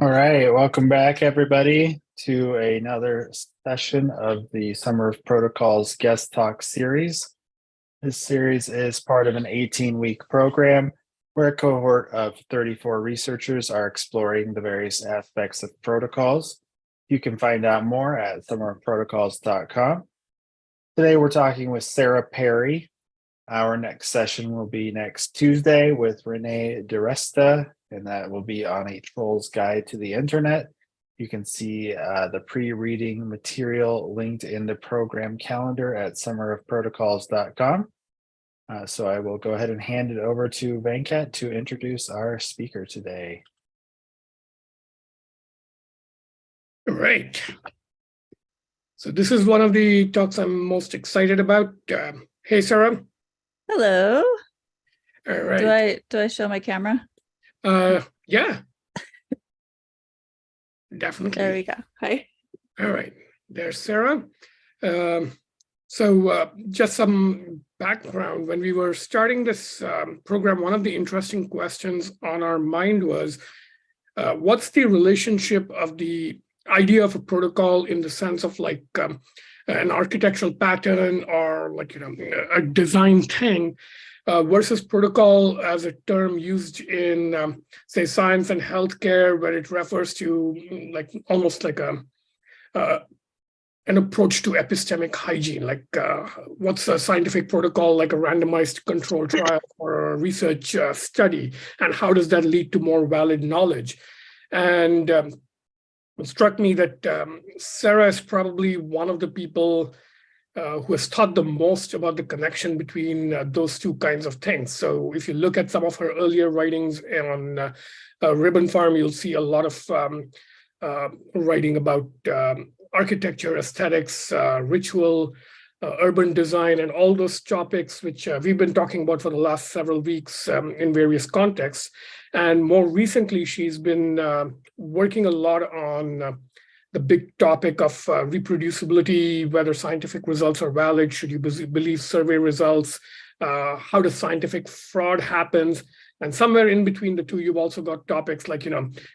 All right, welcome back, everybody, to another session of the Summer of Protocols Guest Talk series. This series is part of an 18-week program where a cohort of 34 researchers are exploring the various aspects of protocols. You can find out more at summerofprotocols.com. Today, we're talking with Sarah Perry. Our next session will be next Tuesday with Renee DeResta, and that will be on A Troll's Guide to the Internet. You can see the pre-reading material linked in the program calendar at summerofprotocols.com. So I will go ahead and hand it over to Venkat to introduce our speaker today. All right. So this is one of the talks I'm most excited about. Hey, Sarah. Hello. All right. Do I show my camera? Yeah. Definitely. There we go. Hi. All right. There's Sarah. So just some background. When we were starting this program, one of the interesting questions on our mind was, what's the relationship of the idea of a protocol in the sense of like an architectural pattern or like, a design thing versus protocol as a term used in, say, science and healthcare, where it refers to like almost like an approach to epistemic hygiene, like what's a scientific protocol, like a randomized control trial or a research study, and how does that lead to more valid knowledge? And it struck me that Sarah is probably one of the people who has thought the most about the connection between those two kinds of things. So if you look at some of her earlier writings on Ribbon Farm, you'll see a lot of writing about architecture, aesthetics, ritual, urban design, and all those topics which we've been talking about for the last several weeks in various contexts. And more recently, she's been working a lot on the big topic of reproducibility, whether scientific results are valid, should you believe survey results, how does scientific fraud happens, and somewhere in between the two, you've also got topics like,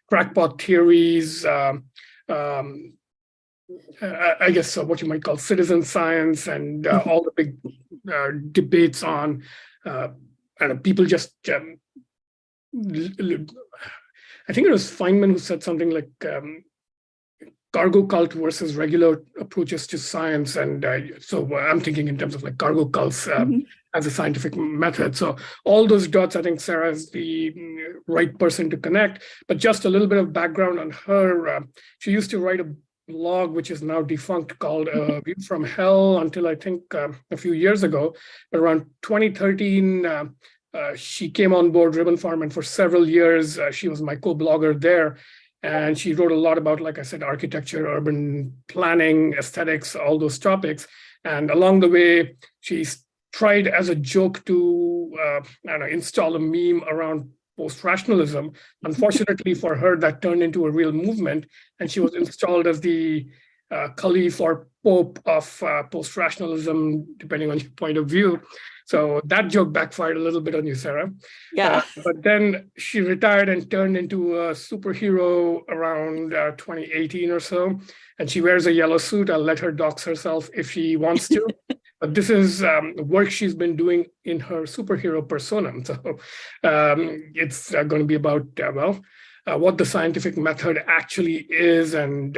crackpot theories, I guess what you might call citizen science, and all the big debates on, people just, I think it was Feynman who said something like cargo cult versus regular approaches to science. And so I'm thinking in terms of like cargo cults as a scientific method. So all those dots, I think Sarah is the right person to connect. But just a little bit of background on her. She used to write a blog, which is now defunct, called View from Hell, until I think a few years ago. But around 2013, she came on board Ribbon Farm, and for several years, she was my co-blogger there. And she wrote a lot about, like I said, architecture, urban planning, aesthetics, all those topics. And along the way, she's tried as a joke to install a meme around post-rationalism. Unfortunately for her, that turned into a real movement, and she was installed as the caliph or pope of post-rationalism, depending on your point of view. So that joke backfired a little bit on you, Sarah. Yeah. But then she retired and turned into a superhero around 2018 or so. And she wears a yellow suit. I'll let her dox herself if she wants to. But this is work she's been doing in her superhero persona. So it's going to be about, what the scientific method actually is, and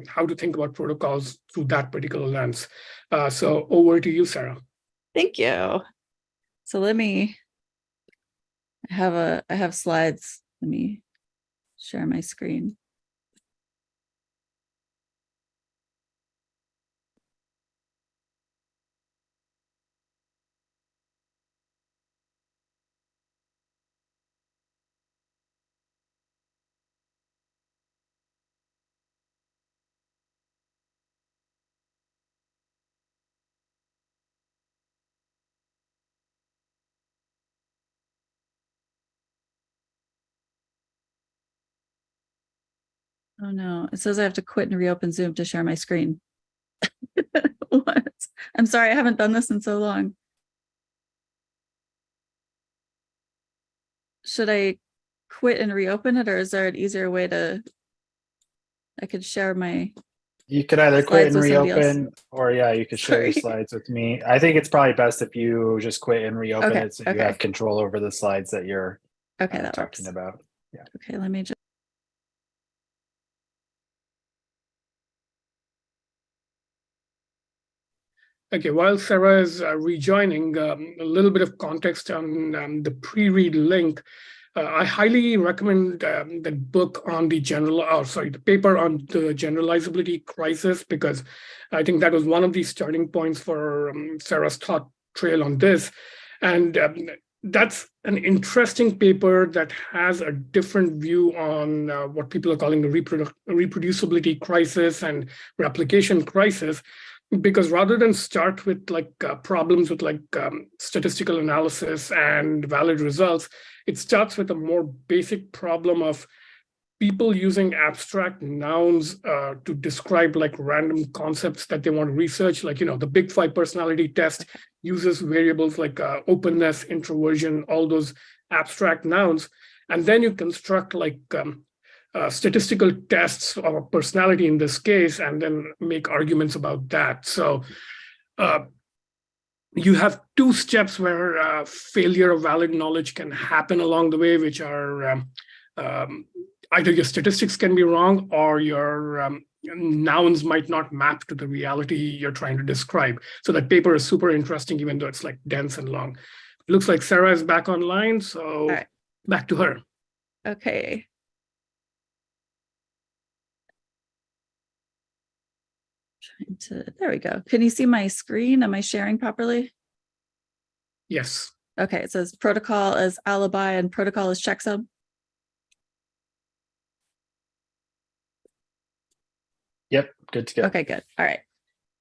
how to think about protocols through that particular lens. So over to you, Sarah. Thank you. So I have slides. Let me share my screen. Oh no, it says I have to quit and reopen Zoom to share my screen. What? I'm sorry, I haven't done this in so long. Should I quit and reopen it, or is there an easier way to I could share my, You could either quit and Slides with somebody else. reopen, or yeah, you could quit and Slides with somebody else. reopen, or yeah, you could share your Sorry. slides with me. I think it's probably best if you just quit and reopen Okay, it so you okay. have control over the slides that you're Okay, that talking works. about. Okay, let me just. Okay, while Sarah is rejoining, a little bit of context on the pre-read link. I highly recommend the book on the the paper on the generalizability crisis, because I think that was one of the starting points for Sarah's thought trail on this. And that's an interesting paper that has a different view on what people are calling the reproducibility crisis and replication crisis. Because rather than start with problems with statistical analysis and valid results, it starts with a more basic problem of people using abstract nouns to describe random concepts that they want to research. The Big Five personality test uses variables like openness, introversion, all those abstract nouns. And then you construct statistical tests of a personality in this case, and then make arguments about that. So you have two steps where failure of valid knowledge can happen along the way, which are either your statistics can be wrong, or your nouns might not map to the reality you're trying to describe. So that paper is super interesting, even though it's dense and long. It looks like Sarah is back online, so right. Back to her. Okay. There we go. Can you see my screen? Am I sharing properly? Yes. Okay, it says protocol as alibi and protocol as checksum. Yep, good to go. Okay, good. All right.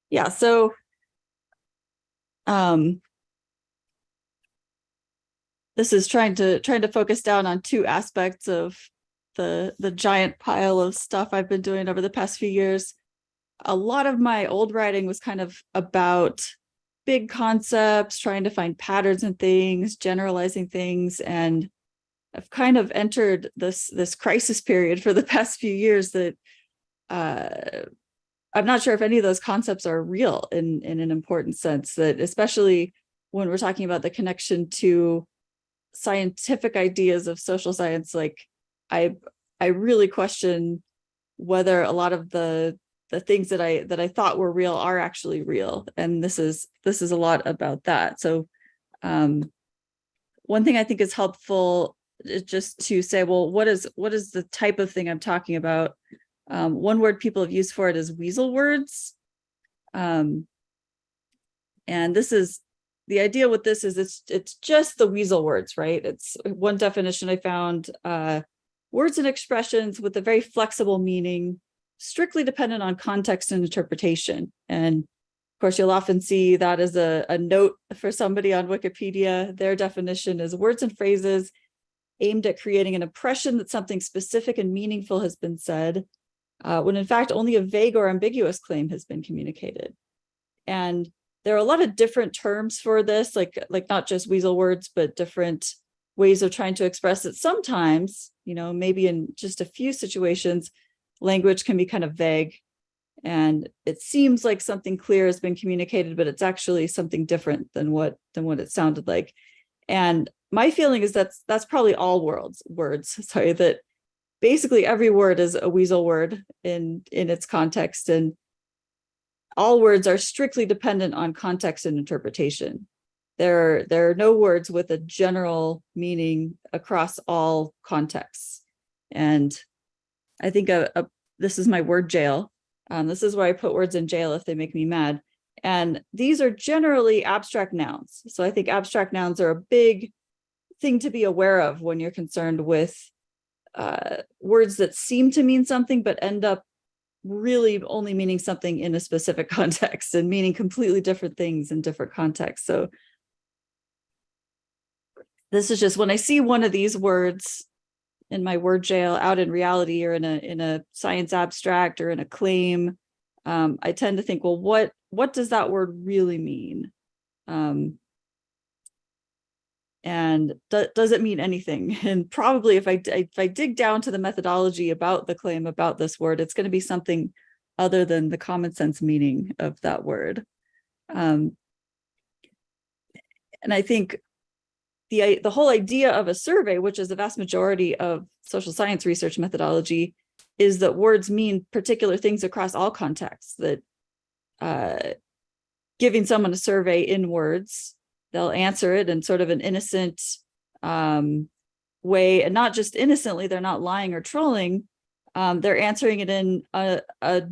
Yeah, so this is trying to focus down on two aspects of the giant pile of stuff I've been doing over the past few years. A lot of my old writing was kind of about big concepts, trying to find patterns in things, generalizing things, and I've kind of entered this crisis period for the past few years that I'm not sure if any of those concepts are real in an important sense, that especially when we're talking about the connection to scientific ideas of social science, I really question whether a lot of the things that I thought were real are actually real. And this is a lot about that. So one thing I think is helpful is just to say, well, what is the type of thing I'm talking about? One word people have used for it is weasel words. And this is the idea with this is it's just the weasel words, right? It's one definition I found, words and expressions with a very flexible meaning, strictly dependent on context and interpretation. And of course, you'll often see that as a note for somebody on Wikipedia. Their definition is words and phrases aimed at creating an impression that something specific and meaningful has been said, when in fact only a vague or ambiguous claim has been communicated. And there are a lot of different terms for this, like not just weasel words, but different ways of trying to express it. Sometimes, maybe in just a few situations, language can be kind of vague and it seems like something clear has been communicated, but it's actually something different than what it sounded like. And my feeling is that's probably all words, sorry, that basically every word is a weasel word in its context, and all words are strictly dependent on context and interpretation. There are no words with a general meaning across all contexts. And I think this is my word jail. This is where I put words in jail if they make me mad. And these are generally abstract nouns. So I think abstract nouns are a big thing to be aware of when you're concerned with words that seem to mean something, but end up really only meaning something in a specific context and meaning completely different things in different contexts. So this is just when I see one of these words in my word jail out in reality or in a science abstract or in a claim, I tend to think, well, what does that word really mean? And does it mean anything? And probably if I dig down to the methodology about the claim about this word, it's going to be something other than the common sense meaning of that word. And I think the whole idea of a survey, which is the vast majority of social science research methodology, is that words mean particular things across all contexts. That giving someone a survey in words, they'll answer it in sort of an innocent way, and not just innocently, they're not lying or trolling. They're answering it in a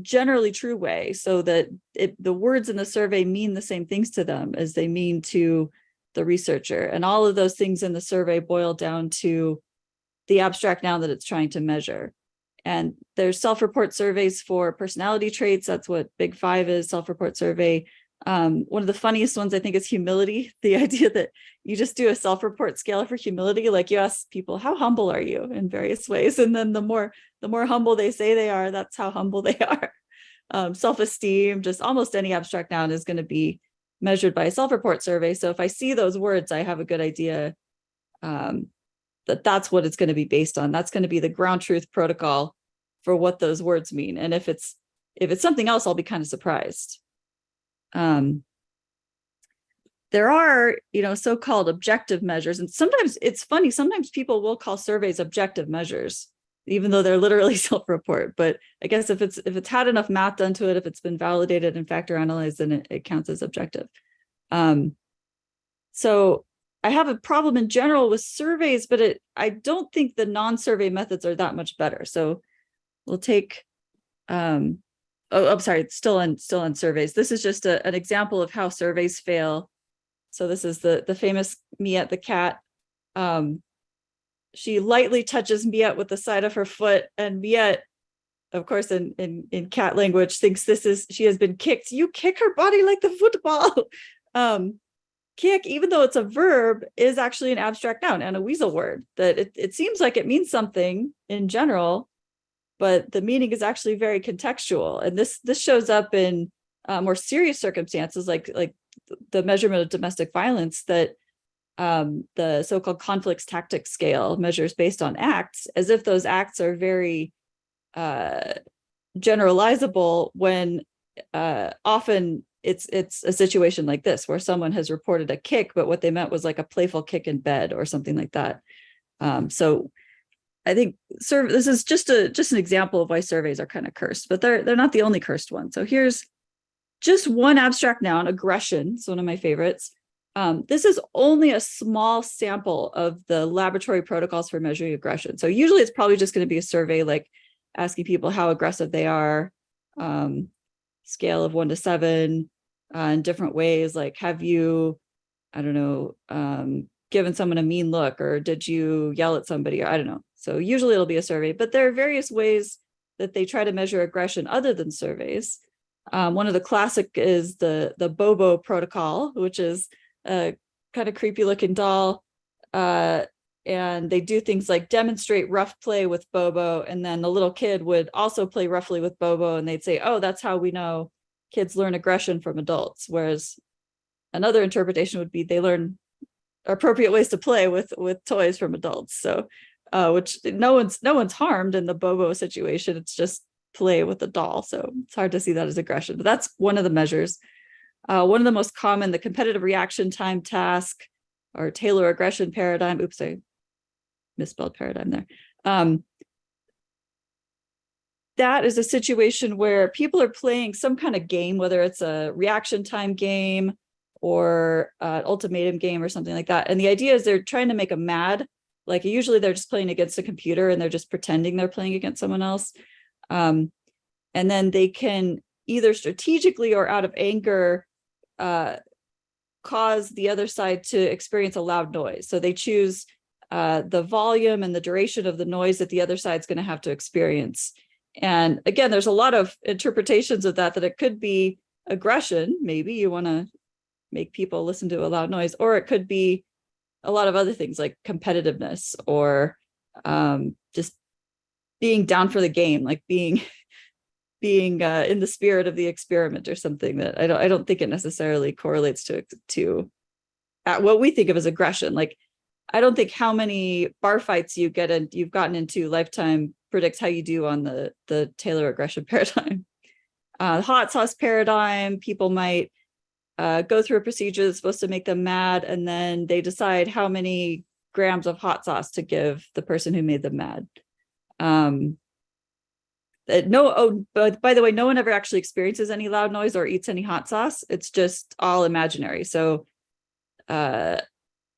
generally true way, so that the words in the survey mean the same things to them as they mean to the researcher. And all of those things in the survey boil down to the abstract noun that it's trying to measure. And there's self-report surveys for personality traits. That's what Big Five is, self-report survey. One of the funniest ones, I think, is humility. The idea that you just do a self-report scale for humility, like you ask people, how humble are you, in various ways, and then the more humble they say they are, that's how humble they are. Self-esteem, just almost any abstract noun is going to be measured by a self-report survey. So if I see those words, I have a good idea that's what it's going to be based on. That's going to be the ground truth protocol for what those words mean. And if it's something else, I'll be kind of surprised. There are, so-called objective measures. And sometimes it's funny, sometimes people will call surveys objective measures, even though they're literally self-report. But I guess if it's had enough math done to it, if it's been validated and factor analyzed, then it counts as objective. So I have a problem in general with surveys, but I don't think the non-survey methods are that much better. So we'll take, I'm sorry, it's still on surveys. This is just an example of how surveys fail. So this is the famous Miette the cat. She lightly touches Miette with the side of her foot, and Miette, of course, in cat language, thinks she has been kicked. You kick her body like the football. Kick, even though it's a verb, is actually an abstract noun and a weasel word. That it seems like it means something in general, but the meaning is actually very contextual. And this shows up in more serious circumstances, like the measurement of domestic violence, that the so-called conflicts tactics scale measures based on acts, as if those acts are very generalizable, when often it's a situation like this, where someone has reported a kick, but what they meant was like a playful kick in bed or something like that. So I think this is just an example of why surveys are kind of cursed, but they're not the only cursed one. So here's just one abstract noun, aggression. It's one of my favorites. This is only a small sample of the laboratory protocols for measuring aggression. So usually it's probably just going to be a survey, like asking people how aggressive they are, scale of 1 to 7, in different ways. Like, have you, I don't know, given someone a mean look, or did you yell at somebody? Or I don't know. So usually it'll be a survey, but there are various ways that they try to measure aggression other than surveys. One of the classic is the Bobo protocol, which is a kind of creepy looking doll. And they do things like demonstrate rough play with Bobo. And then the little kid would also play roughly with Bobo. And they'd say, oh, that's how we know kids learn aggression from adults. Whereas another interpretation would be they learn appropriate ways to play with toys from adults. So, which no one's harmed in the Bobo situation. It's just play with a doll. So it's hard to see that as aggression, but that's one of the measures. One of the most common, the competitive reaction time task, or Taylor aggression paradigm. Oops, I misspelled paradigm there. That is a situation where people are playing some kind of game, whether it's a reaction time game or an ultimatum game or something like that. And the idea is they're trying to make them mad. Like usually they're just playing against a computer and they're just pretending they're playing against someone else. And then they can either strategically or out of anger cause the other side to experience a loud noise. So they choose the volume and the duration of the noise that the other side's going to have to experience. And again, there's a lot of interpretations of that it could be aggression. Maybe you want to make people listen to a loud noise, or it could be a lot of other things like competitiveness, or just being down for the game, like being in the spirit of the experiment or something. That I don't think it necessarily correlates to what we think of as aggression. Like I don't think how many bar fights you've gotten into lifetime predicts how you do on the Taylor aggression paradigm. Hot sauce paradigm, people might go through a procedure that's supposed to make them mad, and then they decide how many grams of hot sauce to give the person who made them mad. But by the way, no one ever actually experiences any loud noise or eats any hot sauce. It's just all imaginary. So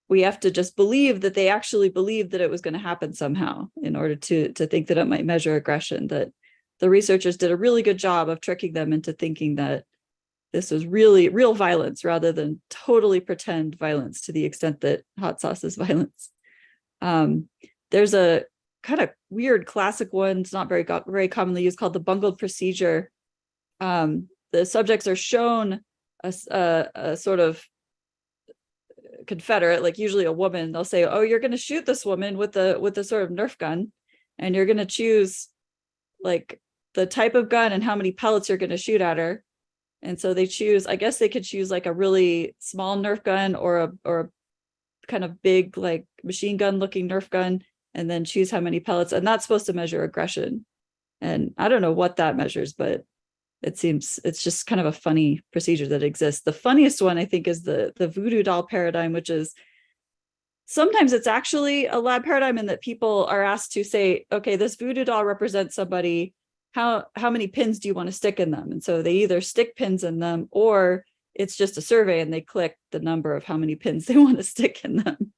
we have to just believe that they actually believed that it was going to happen somehow in order to think that it might measure aggression, that the researchers did a really good job of tricking them into thinking that this was really real violence rather than totally pretend violence, to the extent that hot sauce is violence. There's a kind of weird classic one, it's not very commonly used, called the bungled procedure. The subjects are shown a sort of Confederate, like usually a woman. They'll say, oh, you're going to shoot this woman with a sort of Nerf gun, and you're going to choose like the type of gun and how many pellets you're going to shoot at her. And so they choose, I guess they could choose like a really small Nerf gun or a kind of big like machine gun looking Nerf gun, and then choose how many pellets. And that's supposed to measure aggression. And I don't know what that measures, but it seems it's just kind of a funny procedure that exists. The funniest one, I think, is the voodoo doll paradigm, which is sometimes it's actually a lab paradigm in that people are asked to say, okay, this voodoo doll represents somebody. How many pins do you want to stick in them? And so they either stick pins in them, or it's just a survey and they click the number of how many pins they want to stick in them.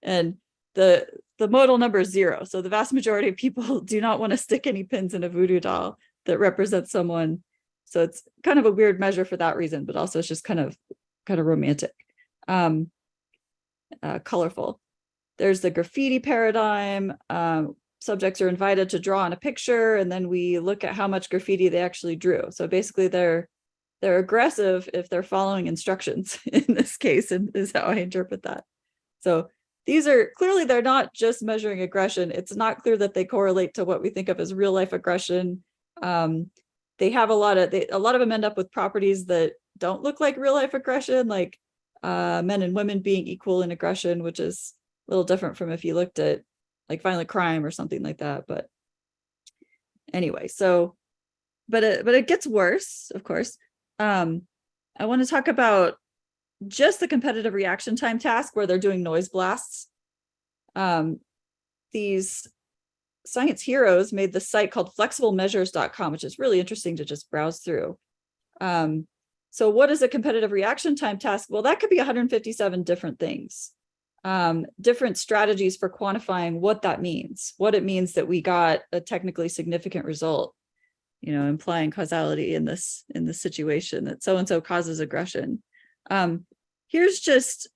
And the modal number is 0. So the vast majority of people do not want to stick any pins in a voodoo doll that represents someone. So it's kind of a weird measure for that reason, but also it's just kind of romantic, colorful. There's the graffiti paradigm. Subjects are invited to draw on a picture, and then we look at how much graffiti they actually drew. So basically they're aggressive if they're following instructions in this case, and is how I interpret that. So these are clearly, they're not just measuring aggression. It's not clear that they correlate to what we think of as real life aggression. They have a lot of them end up with properties that don't look like real life aggression, like men and women being equal in aggression, which is a little different from if you looked at like violent crime or something like that. But anyway, so, but it gets worse, of course. I want to talk about just the competitive reaction time task where they're doing noise blasts. These science heroes made the site called flexiblemeasures.com, which is really interesting to just browse through. So what is a competitive reaction time task? Well, that could be 157 different things. Different strategies for quantifying what that means, what it means that we got a technically significant result, implying causality in this situation, that so-and-so causes aggression. Here's just,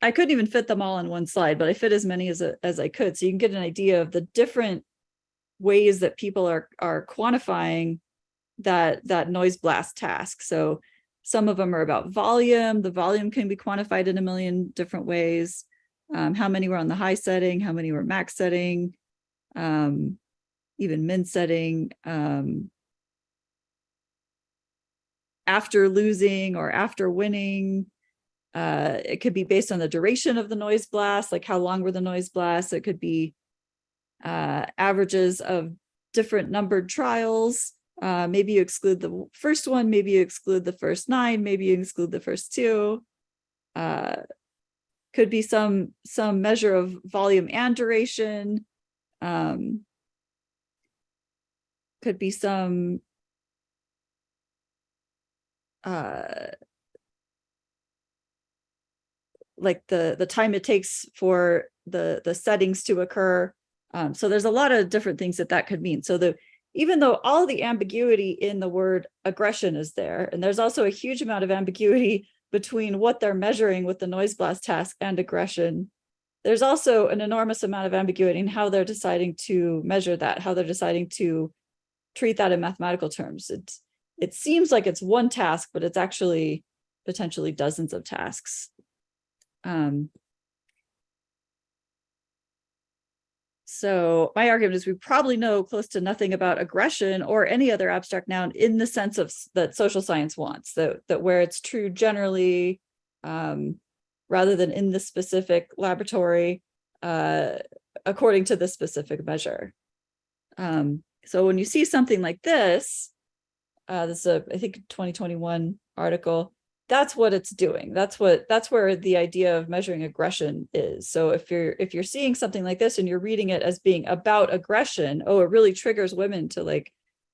I couldn't even fit them all on one slide, but I fit as many as I could. So you can get an idea of the different ways that people are quantifying that noise blast task. So some of them are about volume. The volume can be quantified in a million different ways. How many were on the high setting, how many were max setting, even min setting, after losing or after winning. It could be based on the duration of the noise blast, like how long were the noise blasts. It could be averages of different numbered trials. Maybe you exclude the first one, maybe you exclude the first 9, maybe you exclude the first 2. Could be some measure of volume and duration. Could be some like the time it takes for the settings to occur. So there's a lot of different things that could mean. So even though all the ambiguity in the word aggression is there, and there's also a huge amount of ambiguity between what they're measuring with the noise blast task and aggression, there's also an enormous amount of ambiguity in how they're deciding to measure that, how they're deciding to treat that in mathematical terms. It seems like it's one task, but it's actually potentially dozens of tasks. So my argument is we probably know close to nothing about aggression or any other abstract noun in the sense of that social science wants, that where it's true generally, rather than in the specific laboratory. according to the specific measure. So when you see something like this, this is I think 2021 article, that's what it's doing. That's where the idea of measuring aggression is. So if you're seeing something like this and you're reading it as being about aggression, oh, it really triggers women to like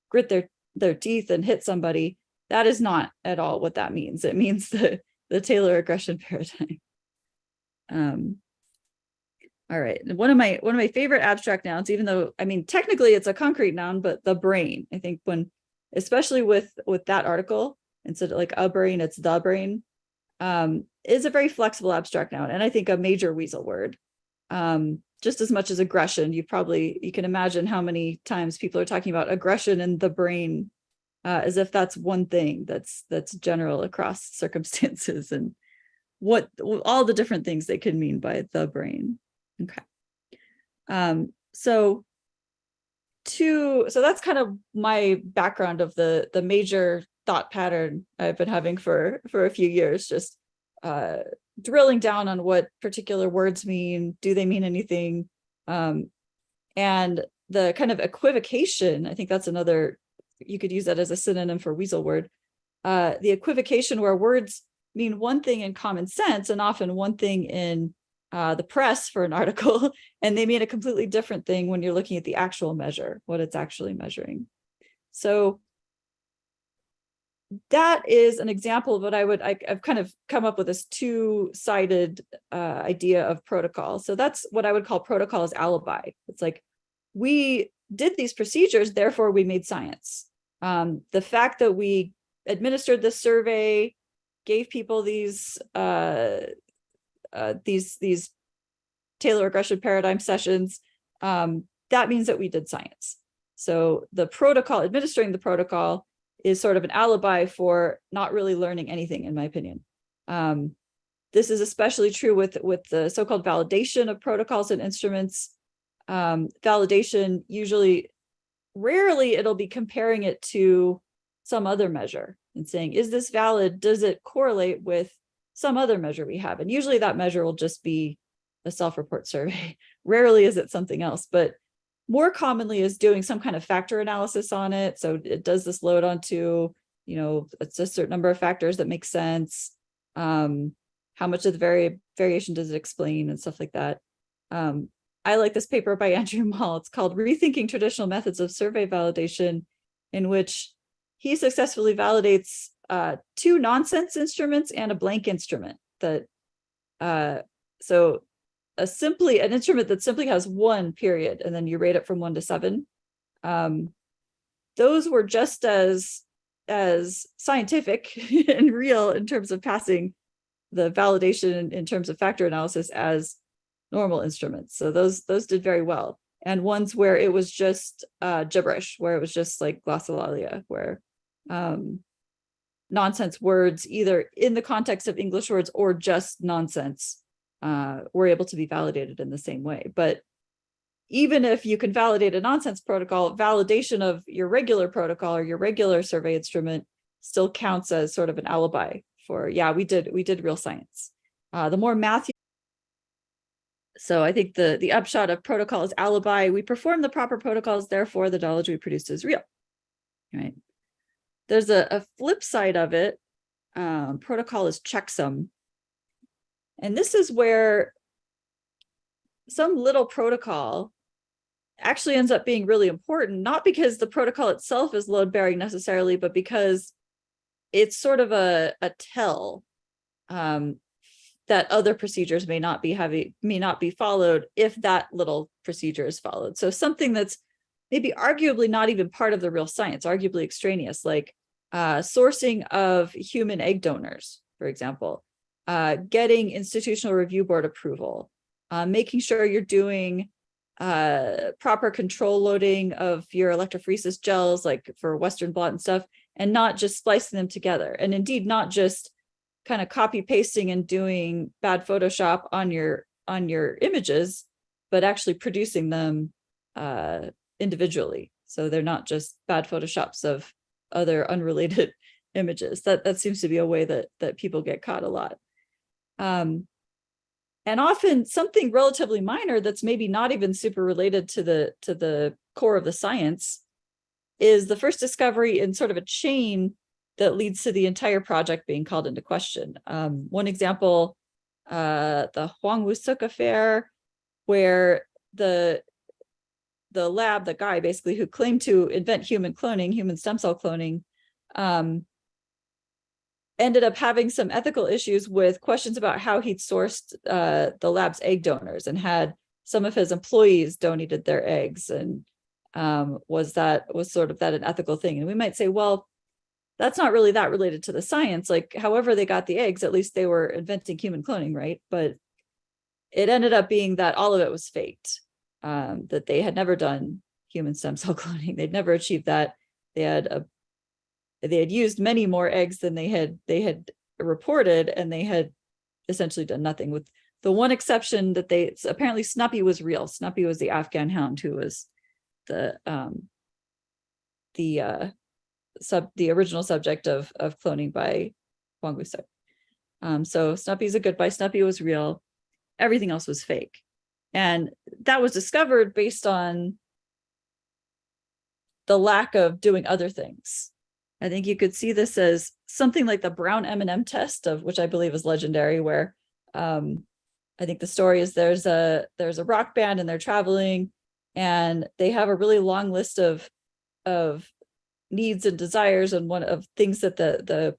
grit their teeth and hit somebody. That is not at all what that means. It means the Taylor aggression paradigm. All right. One of my favorite abstract nouns, even though, I mean, technically it's a concrete noun, but the brain, I think especially with that article, instead of like a brain, it's the brain, is a very flexible abstract noun. And I think a major weasel word, just as much as aggression. You can imagine how many times people are talking about aggression in the brain, as if that's one thing that's general across circumstances and what all the different things they could mean by the brain. Okay. So that's kind of my background of the major thought pattern I've been having for a few years, just drilling down on what particular words mean. Do they mean anything? And the kind of equivocation, I think that's another, you could use that as a synonym for weasel word. The equivocation where words mean one thing in common sense and often one thing in the press for an article, and they mean a completely different thing when you're looking at the actual measure, what it's actually measuring. So that is an example of what I've kind of come up with this two-sided idea of protocol. So that's what I would call protocol as alibi. It's like, we did these procedures, therefore we made science. The fact that we administered this survey, gave people these Taylor aggression paradigm sessions, that means that we did science. So the protocol, administering the protocol, is sort of an alibi for not really learning anything, in my opinion. This is especially true with the so-called validation of protocols and instruments. Validation, rarely it'll be comparing it to some other measure and saying, is this valid? Does it correlate with some other measure we have? And usually that measure will just be a self-report survey. Rarely is it something else, but more commonly is doing some kind of factor analysis on it. So it does this load onto, it's a certain number of factors that make sense. How much of the variation does it explain and stuff like that. I like this paper by Andrew Mall. It's called Rethinking Traditional Methods of Survey Validation, in which he successfully validates two nonsense instruments and a blank instrument. So an instrument that simply has one period, and then you rate it from 1 to 7. Those were just as scientific and real in terms of passing the validation in terms of factor analysis as normal instruments. So those did very well. And ones where it was just gibberish, where it was just like glossolalia, where nonsense words, either in the context of English words or just nonsense, were able to be validated in the same way. But even if you can validate a nonsense protocol, validation of your regular protocol or your regular survey instrument still counts as sort of an alibi for, yeah, we did real science. The more math. So I think the upshot of protocol is alibi. We perform the proper protocols, therefore the knowledge we produced is real. Right. There's a flip side of it. Protocol is checksum. And this is where some little protocol actually ends up being really important, not because the protocol itself is load bearing necessarily, but because it's sort of a tell that other procedures may not be followed if that little procedure is followed. So something that's maybe arguably not even part of the real science, arguably extraneous, like sourcing of human egg donors, for example, getting institutional review board approval, making sure you're doing proper control loading of your electrophoresis gels, like for Western blot and stuff, and not just splicing them together. And indeed, not just kind of copy pasting and doing bad Photoshop on your images, but actually producing them individually. So they're not just bad Photoshops of other unrelated images. That seems to be a way that people get caught a lot. And often something relatively minor that's maybe not even super related to the core of the science is the first discovery in sort of a chain that leads to the entire project being called into question. One example, the Huang Wusuk affair, where the lab, the guy basically who claimed to invent human cloning, human stem cell cloning, ended up having some ethical issues with questions about how he'd sourced the lab's egg donors and had some of his employees donated their eggs, and was sort of that an ethical thing? And we might say, well, that's not really that related to the science. Like, however they got the eggs, at least they were inventing human cloning, right? But it ended up being that all of it was faked, that they had never done human stem cell cloning. They'd never achieved that. They had used many more eggs than they had reported, and they had essentially done nothing, with the one exception that apparently Snuppy was real. Snuppy was the Afghan hound who was the original subject of cloning by Huang Wusuk. So Snuppy's a good guy. Snuppy was real. Everything else was fake. And that was discovered based on the lack of doing other things. I think you could see this as something like the brown M&M test, of which I believe is legendary, where I think the story is there's a rock band and they're traveling, and they have a really long list of needs and desires, and one of things that the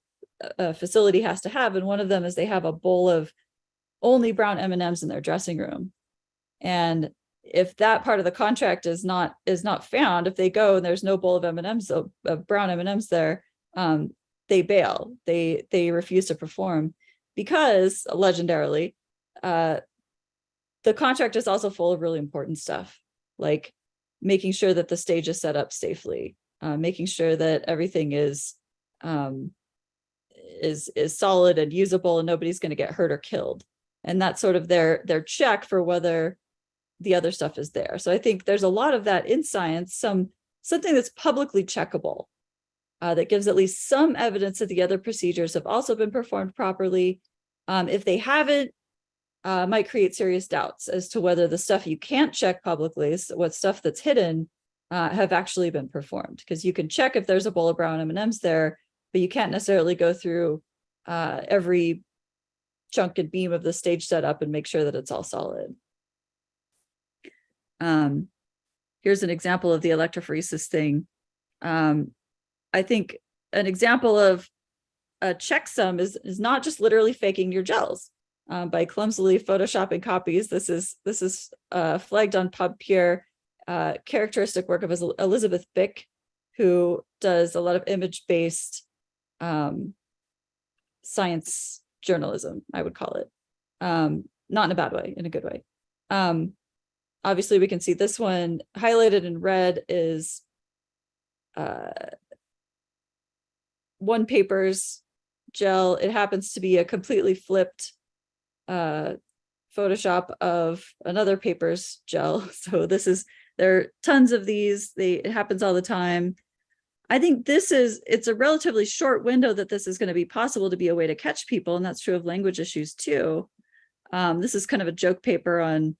facility has to have, and one of them is they have a bowl of only brown M&Ms in their dressing room. And if that part of the contract is not found, if they go and there's no bowl of M&Ms, of brown M&Ms there, they bail. They refuse to perform, because legendarily, the contract is also full of really important stuff, like making sure that the stage is set up safely, making sure that everything is solid and usable, and nobody's going to get hurt or killed. And that's sort of their check for whether the other stuff is there. So I think there's a lot of that in science, something that's publicly checkable, that gives at least some evidence that the other procedures have also been performed properly. If they haven't, might create serious doubts as to whether the stuff you can't check publicly, what stuff that's hidden, have actually been performed. Because you can check if there's a bowl of brown M&Ms there, but you can't necessarily go through every chunk and beam of the stage setup and make sure that it's all solid. Here's an example of the electrophoresis thing. I think an example of a checksum is not just literally faking your gels by clumsily photoshopping copies. This is flagged on PubPeer, characteristic work of Elizabeth Bick, who does a lot of image-based science journalism, I would call it. Not in a bad way, in a good way. Obviously, we can see this one highlighted in red is one paper's gel. It happens to be a completely flipped Photoshop of another paper's gel. So there are tons of these. It happens all the time. I think it's a relatively short window that this is going to be possible to be a way to catch people, and that's true of language issues too. This is kind of a joke paper on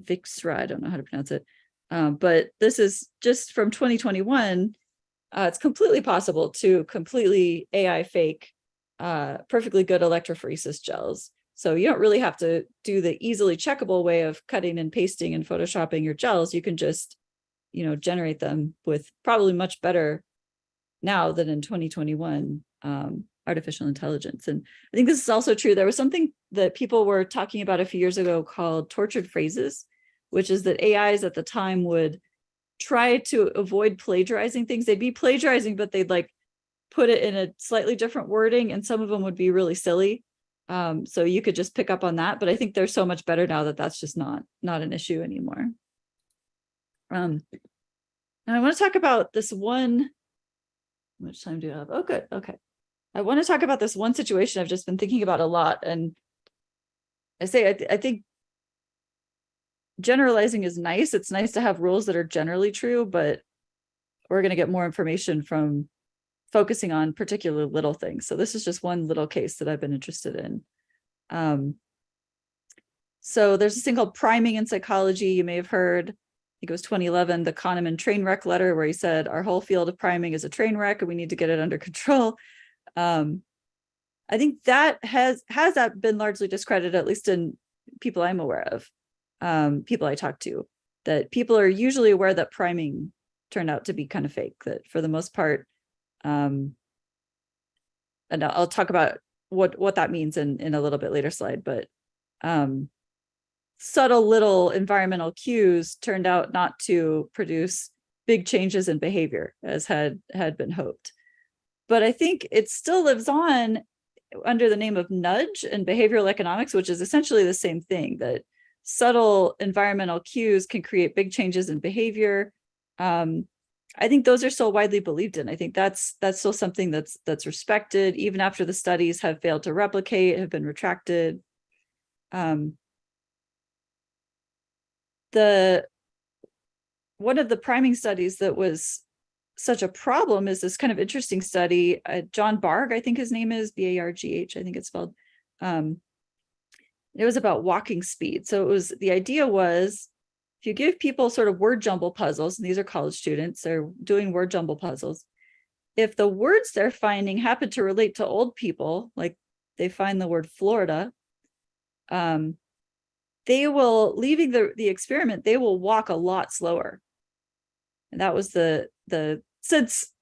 Vixra, I don't know how to pronounce it, but this is just from 2021. It's completely possible to completely AI fake perfectly good electrophoresis gels. So you don't really have to do the easily checkable way of cutting and pasting and photoshopping your gels. You can just, generate them with probably much better now than in 2021 artificial intelligence. And I think this is also true. There was something that people were talking about a few years ago called tortured phrases, which is that AIs at the time would try to avoid plagiarizing things. They'd be plagiarizing, but they'd like put it in a slightly different wording, and some of them would be really silly. So you could just pick up on that. But I think they're so much better now that that's just not an issue anymore. And I want to talk about this one. How much time do I have? Oh, good. Okay. I want to talk about this one situation I've just been thinking about a lot. And I think generalizing is nice. It's nice to have rules that are generally true, but we're going to get more information from focusing on particular little things. So this is just one little case that I've been interested in. So there's this thing called priming in psychology. You may have heard, I think it was 2011, the Kahneman train wreck letter, where he said, our whole field of priming is a train wreck and we need to get it under control. I think that has that been largely discredited, at least in people I'm aware of, people I talk to, that people are usually aware that priming turned out to be kind of fake, that for the most part, and I'll talk about what that means in a little bit later slide, but subtle little environmental cues turned out not to produce big changes in behavior as had been hoped. But I think it still lives on under the name of nudge and behavioral economics, which is essentially the same thing, that subtle environmental cues can create big changes in behavior. I think those are still widely believed in. I think that's still something that's respected, even after the studies have failed to replicate, have been retracted. One of the priming studies that was such a problem is this kind of interesting study. John Bargh, I think his name is Bargh, I think it's spelled. It was about walking speed. So the idea was, if you give people sort of word jumble puzzles, and these are college students, they're doing word jumble puzzles. If the words they're finding happen to relate to old people, like they find the word Florida, they will, leaving the experiment, they will walk a lot slower. And that was the since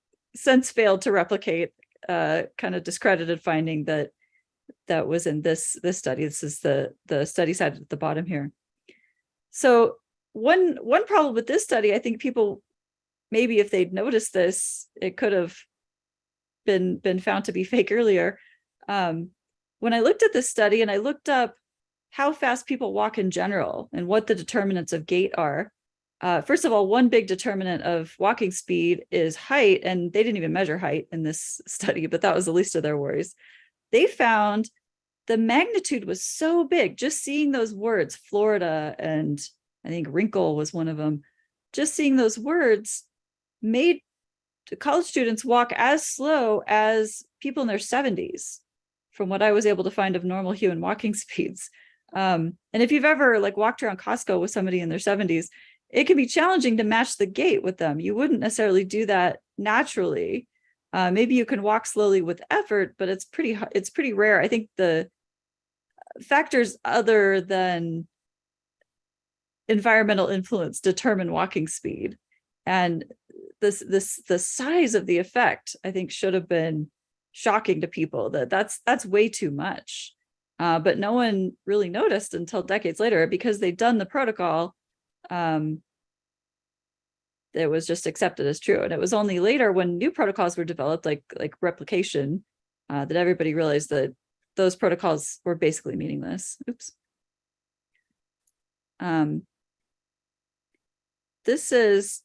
failed to replicate kind of discredited finding that was in this study. This is the study side at the bottom here. So one problem with this study, I think people, maybe if they'd noticed this, it could have been found to be fake earlier. When I looked at this study and I looked up how fast people walk in general and what the determinants of gait are, first of all, one big determinant of walking speed is height, and they didn't even measure height in this study, but that was the least of their worries. They found the magnitude was so big, just seeing those words, Florida, and I think wrinkle was one of them, just seeing those words made college students walk as slow as people in their 70s, from what I was able to find of normal human walking speeds. And if you've ever walked around Costco with somebody in their 70s, it can be challenging to match the gait with them. You wouldn't necessarily do that naturally. Maybe you can walk slowly with effort, but it's pretty rare. I think the factors other than environmental influence determine walking speed, and the size of the effect, I think, should have been shocking to people. That's way too much, but no one really noticed until decades later, because they'd done the protocol. It was just accepted as true, and it was only later when new protocols were developed, like replication, that everybody realized that those protocols were basically meaningless. Oops. This is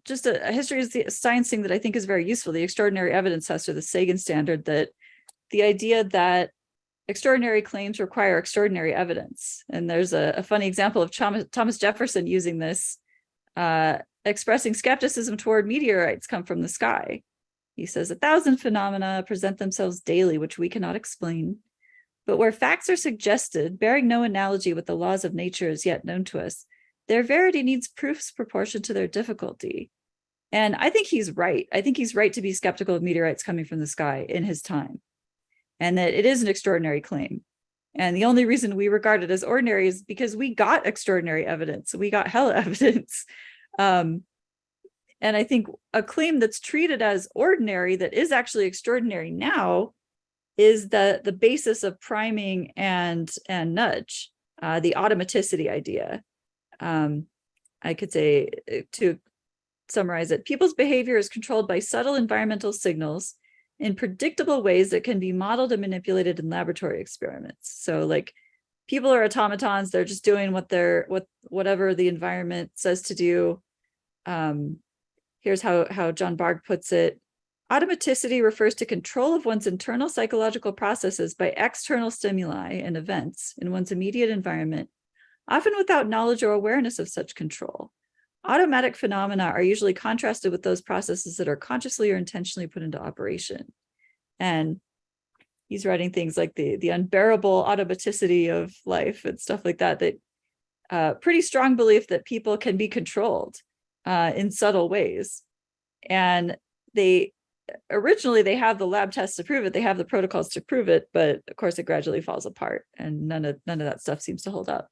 just a history of the science thing that I think is very useful, the extraordinary evidence test, or the Sagan standard, that the idea that extraordinary claims require extraordinary evidence. And there's a funny example of Thomas Jefferson using this, expressing skepticism toward meteorites come from the sky. He says, 1,000 phenomena present themselves daily, which we cannot explain. But where facts are suggested, bearing no analogy with the laws of nature as yet known to us, their verity needs proofs proportioned to their difficulty. And I think he's right. I think he's right to be skeptical of meteorites coming from the sky in his time, and that it is an extraordinary claim. And the only reason we regard it as ordinary is because we got extraordinary evidence. We got hella evidence. And I think a claim that's treated as ordinary that is actually extraordinary now is the basis of priming and nudge, the automaticity idea. I could say, to summarize it, people's behavior is controlled by subtle environmental signals in predictable ways that can be modeled and manipulated in laboratory experiments. So people are automatons, they're just doing whatever the environment says to do. Here's how John Bargh puts it. Automaticity refers to control of one's internal psychological processes by external stimuli and events in one's immediate environment, often without knowledge or awareness of such control. Automatic phenomena are usually contrasted with those processes that are consciously or intentionally put into operation. And he's writing things like the unbearable automaticity of life and stuff like that, pretty strong belief that people can be controlled in subtle ways. And originally they have the lab tests to prove it, they have the protocols to prove it, but of course it gradually falls apart and none of that stuff seems to hold up.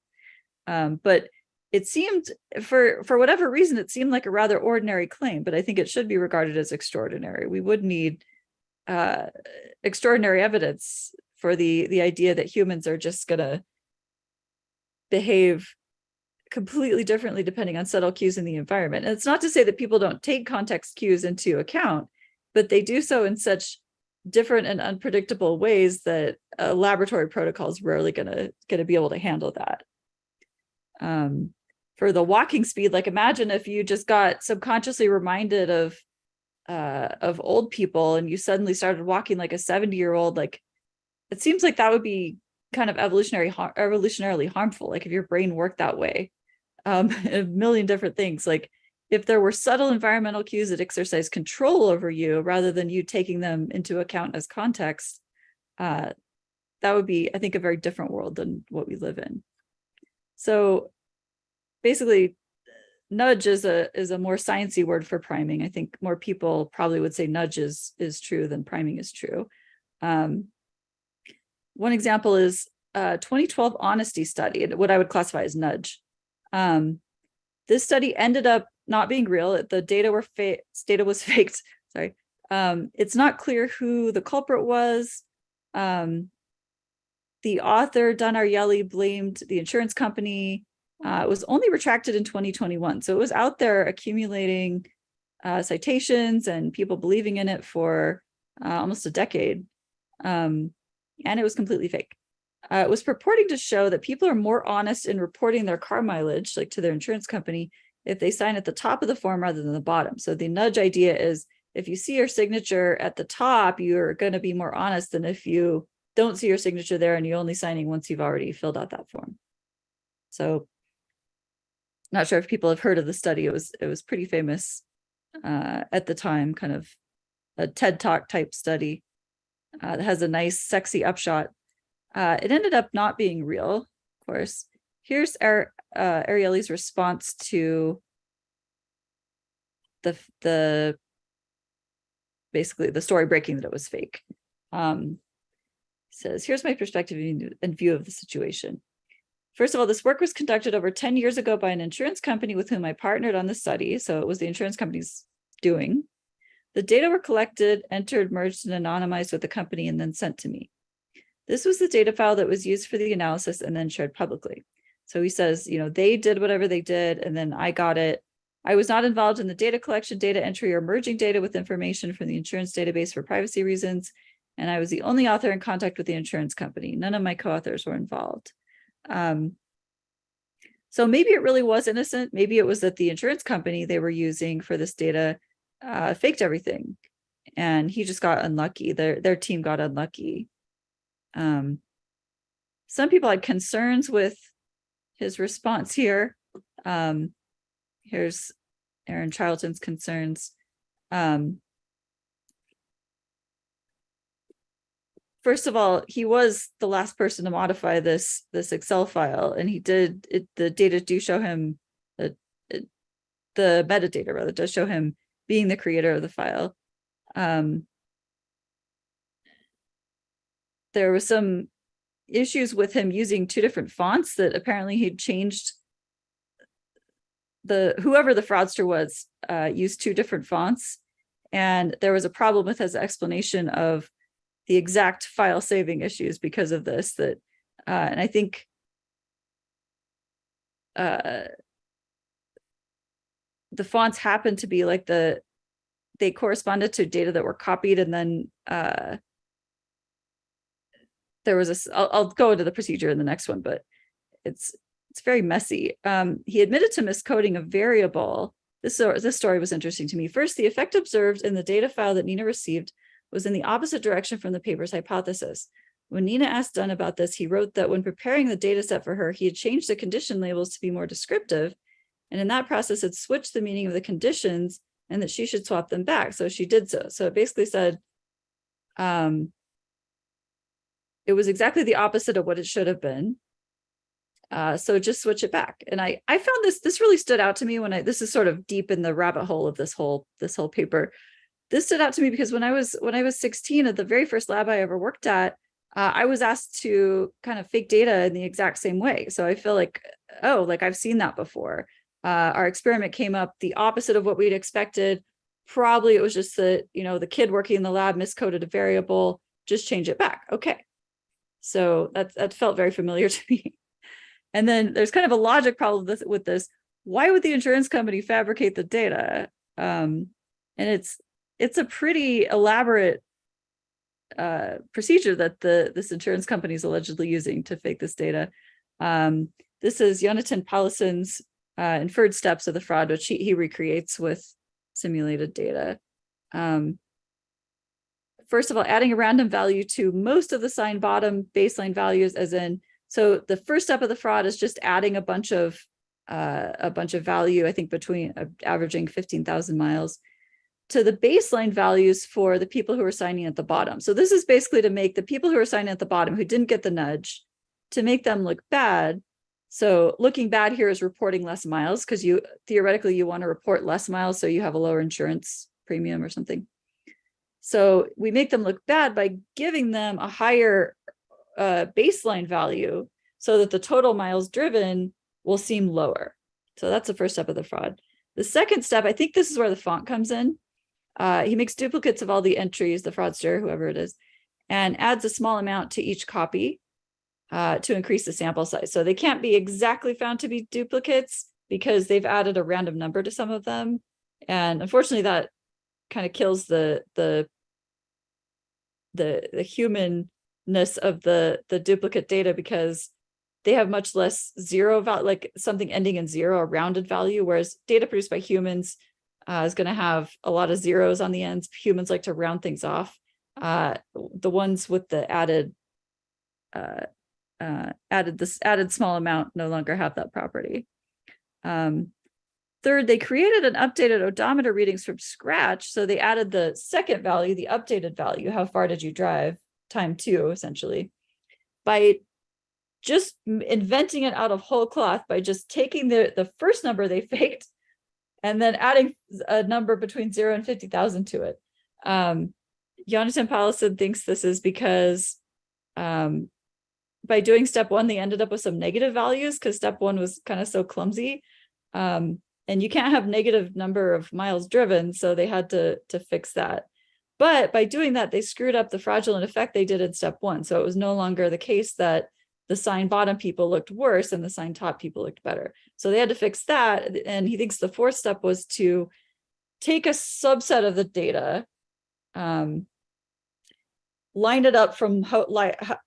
But it seemed, for whatever reason, it seemed like a rather ordinary claim, but I think it should be regarded as extraordinary. We would need extraordinary evidence for the idea that humans are just going to behave completely differently depending on subtle cues in the environment. And it's not to say that people don't take context cues into account, but they do so in such different and unpredictable ways that a laboratory protocol is rarely going to be able to handle that. For the walking speed, like imagine if you just got subconsciously reminded of old people and you suddenly started walking like a 70-year-old, like it seems like that would be kind of evolutionarily harmful, like if your brain worked that way. A million different things, like if there were subtle environmental cues that exercise control over you rather than you taking them into account as context, that would be, I think, a very different world than what we live in. So basically, nudge is a more sciencey word for priming. I think more people probably would say nudge is true than priming is true. One example is a 2012 honesty study, what I would classify as nudge. This study ended up not being real. The data was faked. Sorry. It's not clear who the culprit was. The author, Don Ariely, blamed the insurance company. It was only retracted in 2021. So it was out there accumulating citations and people believing in it for almost a decade. And it was completely fake. It was purporting to show that people are more honest in reporting their car mileage, like to their insurance company, if they sign at the top of the form rather than the bottom. So the nudge idea is if you see your signature at the top, you're going to be more honest than if you don't see your signature there and you're only signing once you've already filled out that form. So not sure if people have heard of the study. It was pretty famous at the time, kind of a TED Talk type study that has a nice, sexy upshot. It ended up not being real, of course. Here's Ariely's response to the basically the story breaking that it was fake. Says, here's my perspective and view of the situation. First of all, this work was conducted over 10 years ago by an insurance company with whom I partnered on the study. So it was the insurance company's doing. The data were collected, entered, merged, and anonymized with the company, and then sent to me. This was the data file that was used for the analysis and then shared publicly. So he says, they did whatever they did, and then I got it. I was not involved in the data collection, data entry, or merging data with information from the insurance database for privacy reasons. And I was the only author in contact with the insurance company. None of my co-authors were involved. So maybe it really was innocent. Maybe it was that the insurance company they were using for this data faked everything. And he just got unlucky. Their team got unlucky. Some people had concerns with his response here. Here's Aaron Charlton's concerns. First of all, he was the last person to modify this Excel file, and he did it. The data do show him the metadata rather does show him being the creator of the file. There was some issues with him using two different fonts that apparently he'd changed. Whoever the fraudster was used two different fonts, and there was a problem with his explanation of the exact file saving issues because of this. And I think the fonts happened to be like they corresponded to data that were copied, and then there was I'll go into the procedure in the next one, but it's very messy. He admitted to miscoding a variable. This story was interesting to me. First, the effect observed in the data file that Nina received was in the opposite direction from the paper's hypothesis. When Nina asked Dunn about this, he wrote that when preparing the data set for her, he had changed the condition labels to be more descriptive, and in that process had switched the meaning of the conditions and that she should swap them back. So she did so. So it basically said, it was exactly the opposite of what it should have been. So just switch it back. And I found this really stood out to me when this is sort of deep in the rabbit hole of this whole paper. This stood out to me because when I was 16, at the very first lab I ever worked at, I was asked to kind of fake data in the exact same way. So I feel like, oh, like I've seen that before. Our experiment came up the opposite of what we'd expected. Probably it was just that, the kid working in the lab miscoded a variable, just change it back. Okay. So that felt very familiar to me. And then there's kind of a logic problem with this. Why would the insurance company fabricate the data? And it's a pretty elaborate procedure that this insurance company is allegedly using to fake this data. This is Jonathan Paulison's inferred steps of the fraud, which he recreates with simulated data. First of all, adding a random value to most of the sign bottom baseline values, as in, so the first step of the fraud is just adding a bunch of value, I think between averaging 15,000 miles to the baseline values for the people who are signing at the bottom. So this is basically to make the people who are signing at the bottom who didn't get the nudge, to make them look bad. So looking bad here is reporting less miles, because theoretically you want to report less miles so you have a lower insurance premium or something. So we make them look bad by giving them a higher baseline value so that the total miles driven will seem lower. So that's the first step of the fraud. The second step, I think this is where the font comes in. He makes duplicates of all the entries, the fraudster, whoever it is, and adds a small amount to each copy to increase the sample size. So they can't be exactly found to be duplicates because they've added a random number to some of them. And unfortunately, that kind of kills the humanness of the duplicate data, because they have much less zero value, like something ending in zero, a rounded value, whereas data produced by humans is going to have a lot of zeros on the ends. Humans like to round things off. The ones with the added small amount no longer have that property. Third, they created an updated odometer readings from scratch. So they added the second value, the updated value, how far did you drive, time 2, essentially, by just inventing it out of whole cloth, by just taking the first number they faked and then adding a number between 0 and 50,000 to it. Jonathan Paulison thinks this is because by doing step 1, they ended up with some negative values because step 1 was kind of so clumsy. And you can't have negative number of miles driven, so they had to fix that. But by doing that, they screwed up the fraudulent effect they did in step 1. So it was no longer the case that the sign bottom people looked worse and the sign top people looked better. So they had to fix that. And he thinks the fourth step was to take a subset of the data, line it up from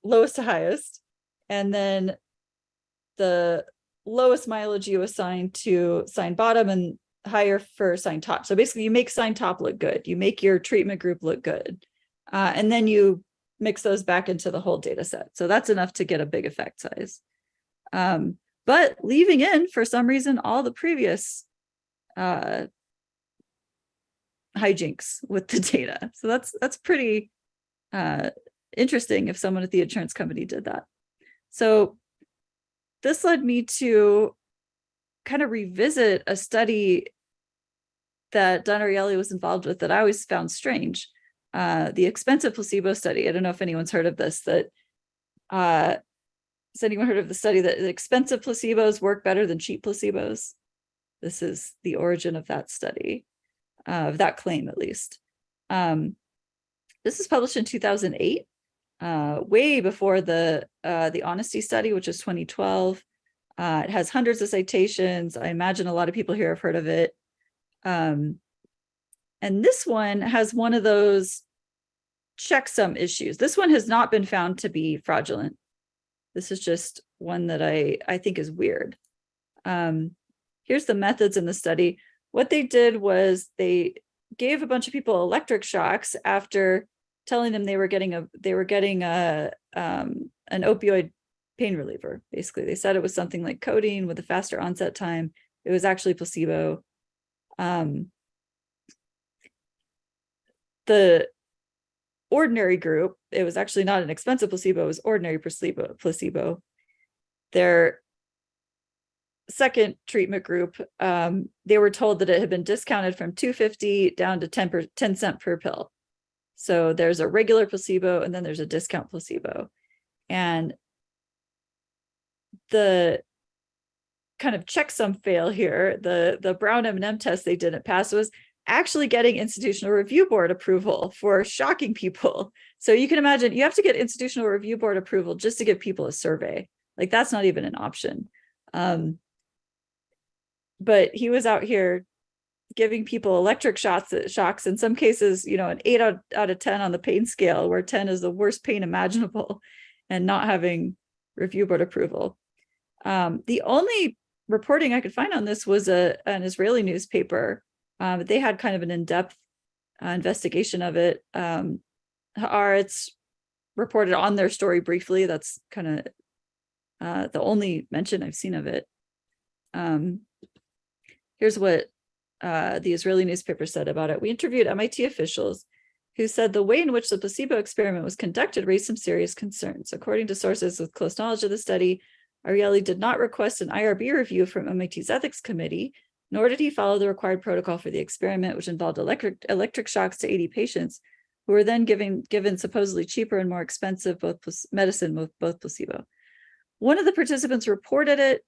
lowest to highest, and then the lowest mileage you assign to sign bottom and higher for sign top. So basically you make sign top look good. You make your treatment group look good. And then you mix those back into the whole data set. So that's enough to get a big effect size. But leaving in, for some reason, all the previous hijinks with the data. So that's pretty interesting if someone at the insurance company did that. So this led me to kind of revisit a study that Don Ariely was involved with that I always found strange. The expensive placebo study. I don't know if anyone's heard of this. Has anyone heard of the study that expensive placebos work better than cheap placebos? This is the origin of that study, of that claim at least. This is published in 2008. Way before the Honesty study, which is 2012. It has hundreds of citations. I imagine a lot of people here have heard of it. And this one has one of those checksum issues. This one has not been found to be fraudulent. This is just one that I think is weird. Here's the methods in the study. What they did was they gave a bunch of people electric shocks after telling them they were getting an opioid pain reliever. Basically, they said it was something like codeine with a faster onset time. It was actually placebo. The ordinary group, it was actually not an expensive placebo, it was ordinary placebo. Their second treatment group, they were told that it had been discounted from $2.50 down to 10 cents per pill. So there's a regular placebo and then there's a discount placebo. And the kind of checksum fail here, the Brown M&M test they didn't pass was actually getting institutional review board approval for shocking people. So you can imagine you have to get institutional review board approval just to give people a survey. Like that's not even an option. But he was out here giving people electric shocks, in some cases, you know, an 8 out of 10 on the pain scale, where 10 is the worst pain imaginable, and not having review board approval. The only reporting I could find on this was an Israeli newspaper. They had kind of an in-depth investigation of it. Haaretz reported on their story briefly. That's kind of the only mention I've seen of it. Here's what the Israeli newspaper said about it. We interviewed MIT officials who said the way in which the placebo experiment was conducted raised some serious concerns. According to sources with close knowledge of the study, Ariely did not request an IRB review from MIT's ethics committee, nor did he follow the required protocol for the experiment, which involved electric shocks to 80 patients, who were then given supposedly cheaper and more expensive both placebo. One of the participants reported it.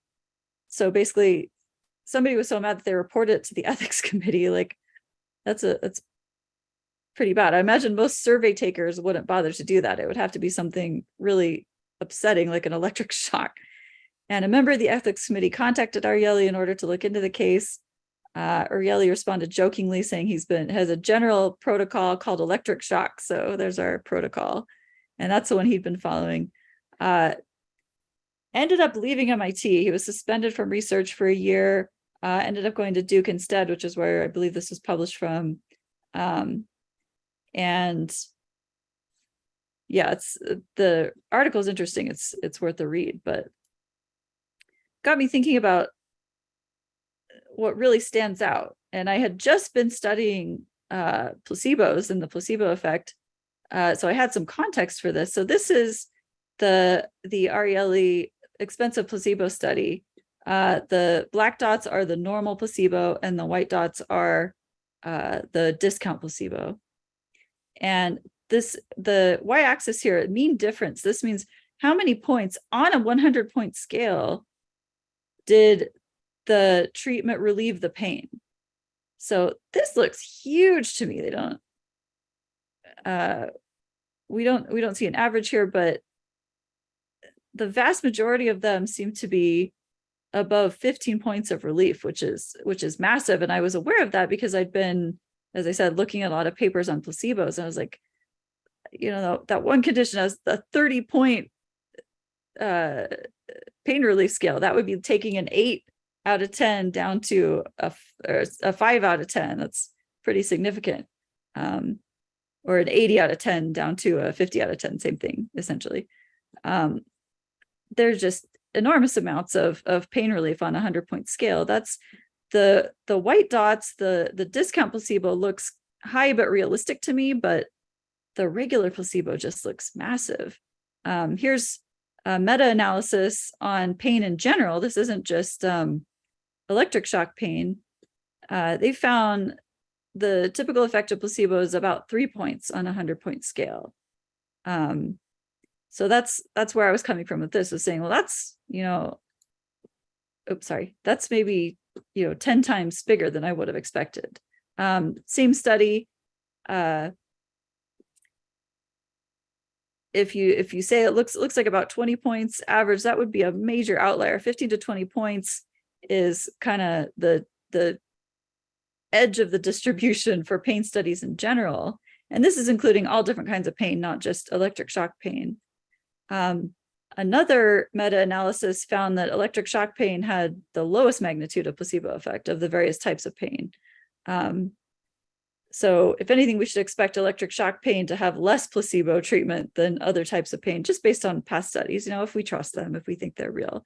So basically, somebody was so mad that they reported it to the ethics committee. Like that's pretty bad. I imagine most survey takers wouldn't bother to do that. It would have to be something really upsetting, like an electric shock. And a member of the ethics committee contacted Ariely in order to look into the case. Ariely responded jokingly, saying has a general protocol called electric shock. So there's our protocol. And that's the one he'd been following. Ended up leaving MIT. He was suspended from research for a year, ended up going to Duke instead, which is where I believe this was published from. And yeah, the article is interesting. It's worth a read, but got me thinking about what really stands out. And I had just been studying placebos and the placebo effect. So I had some context for this. So this is the Ariely expensive placebo study. The black dots are the normal placebo and the white dots are the discount placebo. And the y-axis here, mean difference. This means how many points on a 100-point scale did the treatment relieve the pain. So this looks huge to me. We don't see an average here, but the vast majority of them seem to be above 15 points of relief, which is massive. And I was aware of that because I'd been, as I said, looking at a lot of papers on placebos. And I was like, you know, that one condition has the 30-point pain relief scale. That would be taking an 8 out of 10 down to a 5 out of 10. That's pretty significant. Or an 80 out of 10 down to a 50 out of 10, same thing, essentially. There's just enormous amounts of pain relief on a 100-point scale. That's the white dots, the discount placebo looks high but realistic to me, but the regular placebo just looks massive. Here's a meta-analysis on pain in general. This isn't just electric shock pain. They found the typical effect of placebo is about 3 points on a 100-point scale. So that's where I was coming from with this, was saying, well, that's, you know, that's maybe, you know, 10 times bigger than I would have expected. Same study. If you say it looks like about 20 points average, that would be a major outlier. 15 to 20 points is kind of the edge of the distribution for pain studies in general. And this is including all different kinds of pain, not just electric shock pain. Another meta-analysis found that electric shock pain had the lowest magnitude of placebo effect of the various types of pain. So if anything, we should expect electric shock pain to have less placebo treatment than other types of pain, just based on past studies, you know, if we trust them, if we think they're real.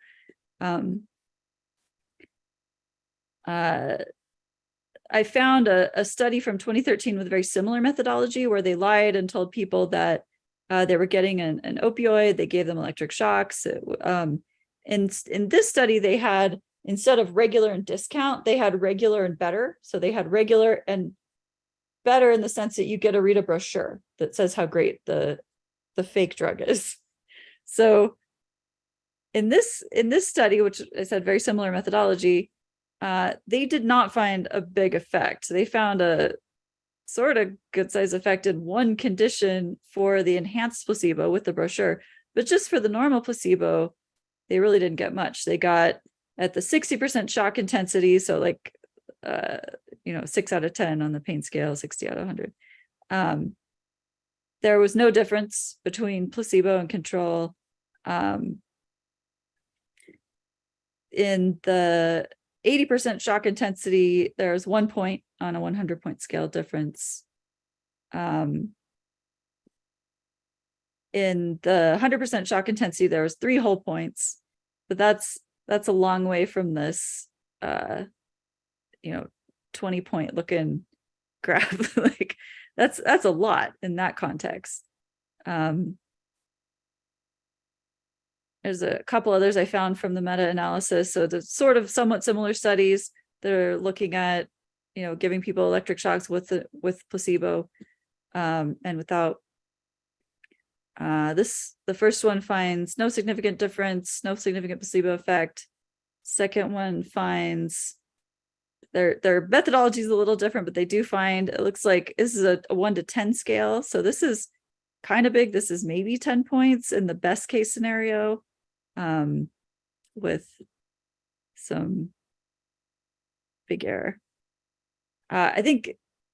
I found a study from 2013 with a very similar methodology where they lied and told people that they were getting an opioid. They gave them electric shocks. In this study, they had, instead of regular and discount, they had regular and better. So they had regular and better in the sense that you get to read a brochure that says how great the fake drug is. So in this study, which I said very similar methodology, they did not find a big effect. They found a sort of good size effect in one condition for the enhanced placebo with the brochure, but just for the normal placebo, they really didn't get much. They got at the 60% shock intensity, so like 6 out of 10 on the pain scale, 60 out of 100. There was no difference between placebo and control. In the 80% shock intensity, there's 1 point on a 100-point scale difference. In the 100% shock intensity, there was 3 whole points, but that's a long way from this 20-point looking graph. Like that's a lot in that context. There's a couple others I found from the meta-analysis. So the sort of somewhat similar studies that are looking at, giving people electric shocks with placebo and without. The first one finds no significant difference, no significant placebo effect. Second one finds their methodology is a little different, but they do find, it looks like this is a 1 to 10 scale. So this is kind of big. This is maybe 10 points in the best case scenario, with some big error. I think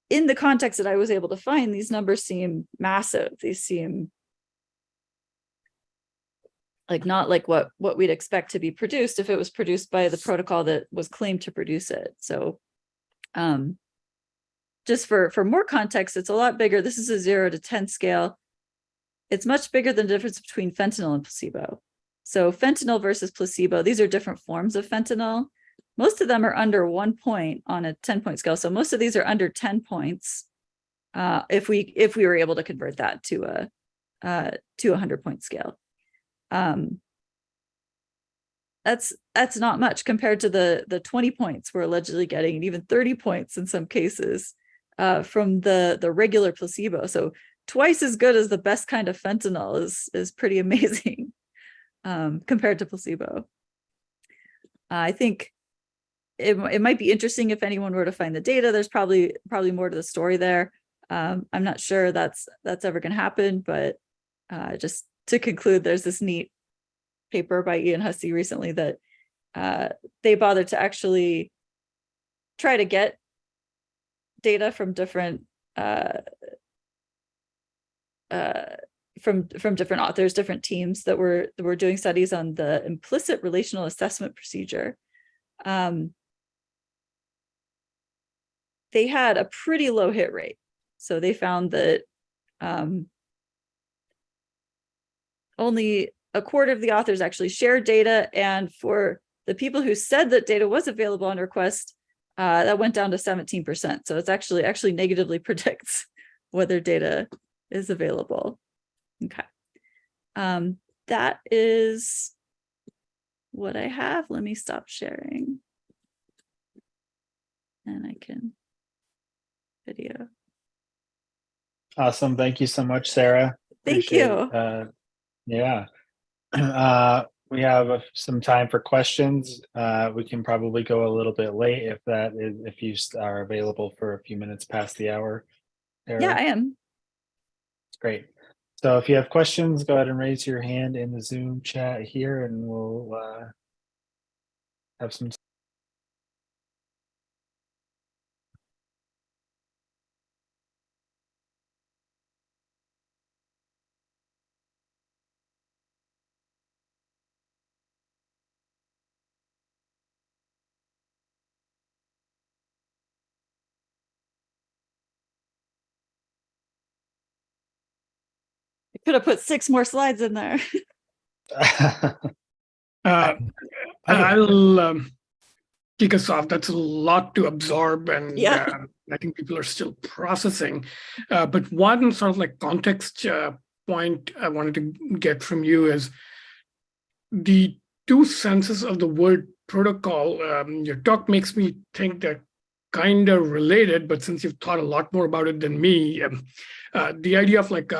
in the context that I was able to find, these numbers seem massive. These seem like not like what we'd expect to be produced if it was produced by the protocol that was claimed to produce it. So just for more context, it's a lot bigger. This is a 0 to 10 scale. It's much bigger than the difference between fentanyl and placebo. So fentanyl versus placebo, these are different forms of fentanyl. Most of them are under 1 point on a 10-point scale. So most of these are under 10 points. If we were able to convert that to a 100-point scale. That's not much compared to the 20 points we're allegedly getting, and even 30 points in some cases from the regular placebo. So twice as good as the best kind of fentanyl is pretty amazing compared to placebo. I think it might be interesting if anyone were to find the data. There's probably more to the story there. I'm not sure that's ever going to happen, but just to conclude, there's this neat paper by Ian Hussey recently that they bothered to actually try to get data from different from different authors, different teams that were doing studies on the implicit relational assessment procedure. They had a pretty low hit rate. So they found that only a quarter of the authors actually shared data. And for the people who said that data was available on request, that went down to 17%. So it's actually negatively predicts whether data is available. Okay. That is what I have. Let me stop sharing. And I can video. Awesome. Thank you so much, Sarah. Thank you. Yeah. We have some time for questions. We can probably go a little bit late if you are available for a few minutes past the hour. Sarah. Yeah, I am. Great. So if you have questions, go ahead and raise your hand in the Zoom chat here, and we'll have some. I could have put 6 more slides in there. I'll kick us off. That's a lot to absorb, and Yeah. I think people are still processing. But one sort of like context point I wanted to get from you is the two senses of the word protocol. Your talk makes me think they're kind of related, but since you've thought a lot more about it than me, the idea of like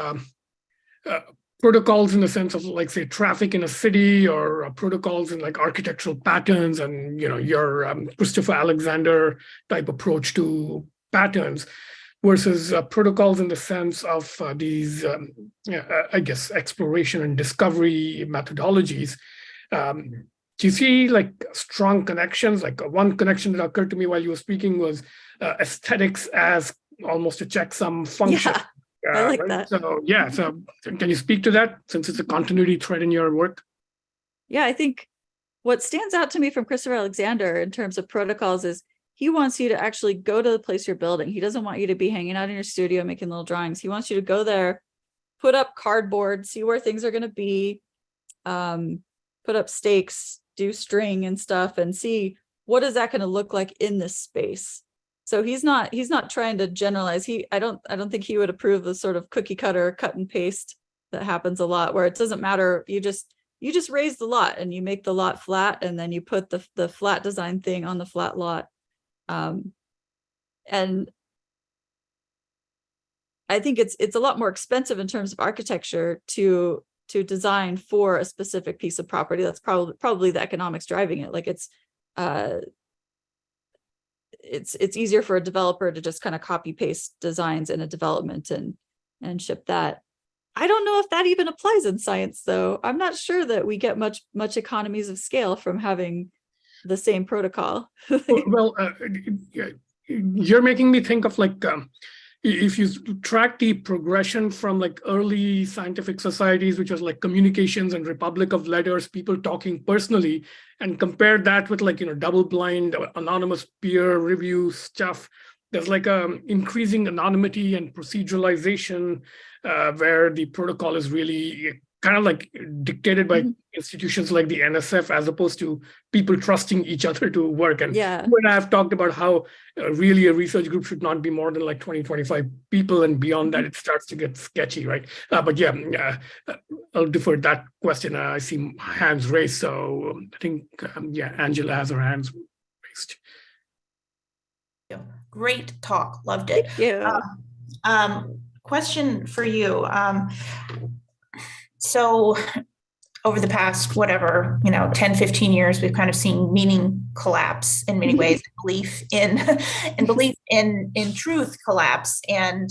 protocols in the sense of like say traffic in a city, or protocols in like architectural patterns, and your Christopher Alexander type approach to patterns, versus protocols in the sense of these I guess exploration and discovery methodologies. Do you see like strong connections? Like one connection that occurred to me while you were speaking was aesthetics as almost a checksum function. Yeah, I like right? that. So can you speak to that, since it's a continuity thread in your work? Yeah, I think what stands out to me from Christopher Alexander in terms of protocols is he wants you to actually go to the place you're building. He doesn't want you to be hanging out in your studio making little drawings. He wants you to go there, put up cardboard, see where things are going to be, put up stakes, do string and stuff, and see what is that going to look like in this space. So he's not trying to generalize. I don't think he would approve the sort of cookie cutter cut and paste that happens a lot, where it doesn't matter. You just raise the lot and you make the lot flat, and then you put the flat design thing on the flat lot. And I think it's a lot more expensive in terms of architecture to design for a specific piece of property. That's probably the economics driving it. Like it's easier for a developer to just kind of copy paste designs in a development and ship that. I don't know if that even applies in science, though. I'm not sure that we get much economies of scale from having the same protocol. Well, you're making me think of like if you track the progression from like early scientific societies, which was like communications and Republic of Letters, people talking personally, and compare that with like double-blind anonymous peer review stuff. There's like increasing anonymity and proceduralization where the protocol is really kind of like dictated by institutions like the NSF, as opposed to people trusting each other to work. And Yeah. when I have talked about how really a research group should not be more than like 20, 25 people, and beyond that, it starts to get sketchy, right? But yeah, I'll defer that question. I see hands raised. So I think, Angela has her hands raised. Great talk. Loved it. Thank you. Question for you. So over the past, 10, 15 years, we've kind of seen meaning collapse in many ways, belief in truth collapse. And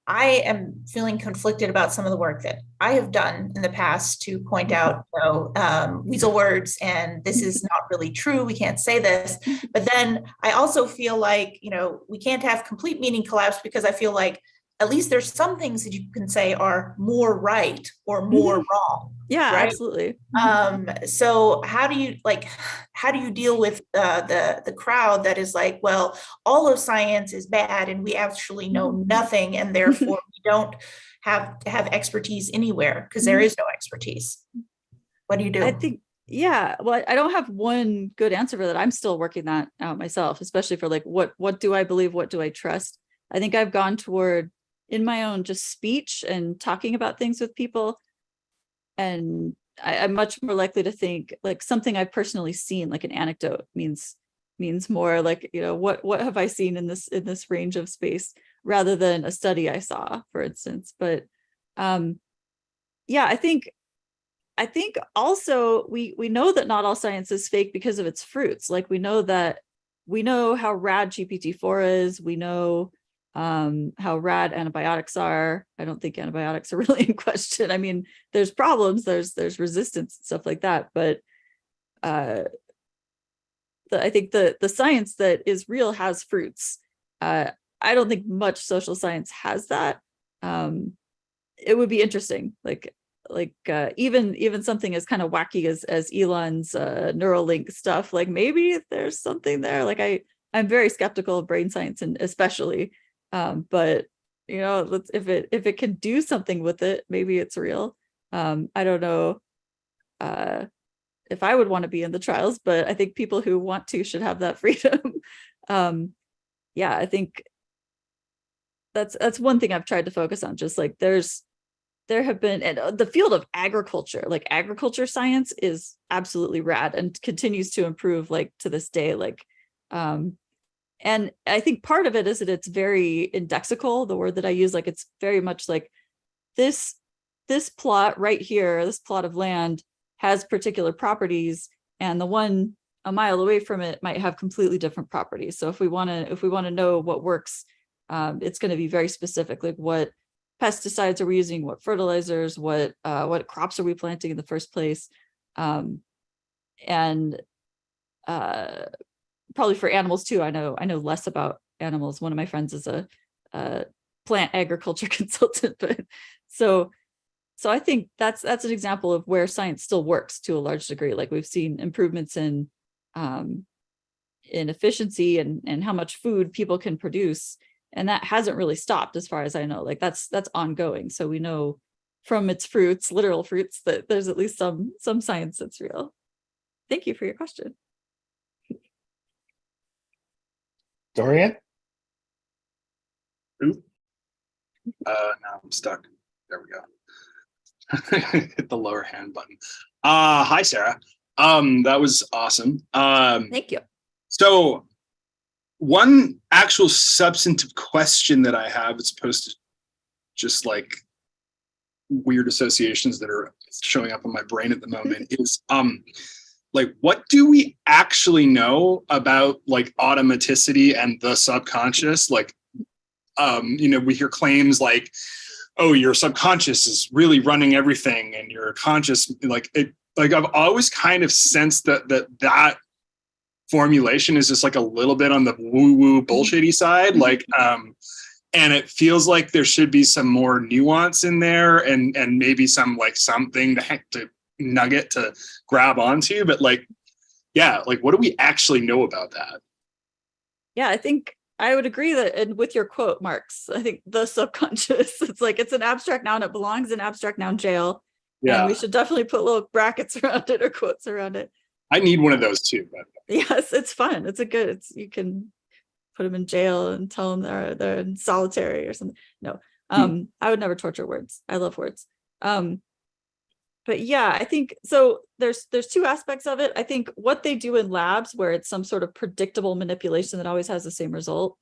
I am feeling conflicted about some of the work that I have done in the past to point out, weasel words, and this is not really true. We can't say this. But then I also feel like, we can't have complete meaning collapse, because I feel like at least there's some things that you can say are more right or more wrong. Yeah, right? absolutely. So how do you deal with the crowd that is like, well, all of science is bad and we actually know nothing, and therefore we don't have to have expertise anywhere because there is no expertise? What do you do? I think, well, I don't have one good answer for that. I'm still working that out myself, especially for like, what do I believe? What do I trust? I think I've gone toward, in my own just speech and talking about things with people, and I'm much more likely to think like something I've personally seen, like an anecdote means more like, what have I seen in this range of space, rather than a study I saw, for instance. But I think also we know that not all science is fake because of its fruits. Like we know how rad GPT-4 is. We know how rad antibiotics are. I don't think antibiotics are really in question. I mean, there's problems, there's resistance and stuff like that, but I think the science that is real has fruits. I don't think much social science has that. It would be interesting, like even something as kind of wacky as Elon's Neuralink stuff. Like maybe there's something there. Like I'm very skeptical of brain science, and especially. But if it can do something with it, maybe it's real. I don't know. if I would want to be in the trials, but I think people who want to should have that freedom. Yeah, I think that's one thing I've tried to focus on. Just like there have been, and the field of agriculture, like agriculture science, is absolutely rad and continues to improve like to this day. Like, and I think part of it is that it's very indexical, the word that I use. Like it's very much like this plot right here, this plot of land has particular properties, and the one a mile away from it might have completely different properties. So if we want to know what works, it's going to be very specific, like what pesticides are we using, what fertilizers, what crops are we planting in the first place, and probably for animals too. I know less about animals. One of my friends is a plant agriculture consultant, but so I think that's an example of where science still works to a large degree. Like we've seen improvements in efficiency and how much food people can produce, and that hasn't really stopped as far as I know. Like that's ongoing. So we know from its fruits, literal fruits, that there's at least some science that's real. Thank you for your question. Dorian? Now I'm stuck. There we go. Hit the lower hand button. Hi, Sarah. That was awesome. Thank you. So one actual substantive question that I have, as opposed to just like weird associations that are showing up in my brain at the moment, is like, what do we actually know about like automaticity and the subconscious? Like, we hear claims like, oh, your subconscious is really running everything, and your conscious, like I've always kind of sensed that formulation is just like a little bit on the woo-woo bullshitty side. Like, and it feels like there should be some more nuance in there, and maybe some like something to nugget to grab onto. But like, yeah, like what do we actually know about that? Yeah, I think I would agree that, and with your quote, Marks, I think the subconscious, it's like it's an abstract noun. It belongs in abstract noun jail. Yeah. And we should definitely put little brackets around it or quotes around it. I need one of those too. But yes, it's fun. You can put them in jail and tell them they're in solitary or something. No, I would never torture words. I love words. But yeah, I think so. There's two aspects of it. I think what they do in labs, where it's some sort of predictable manipulation that always has the same result,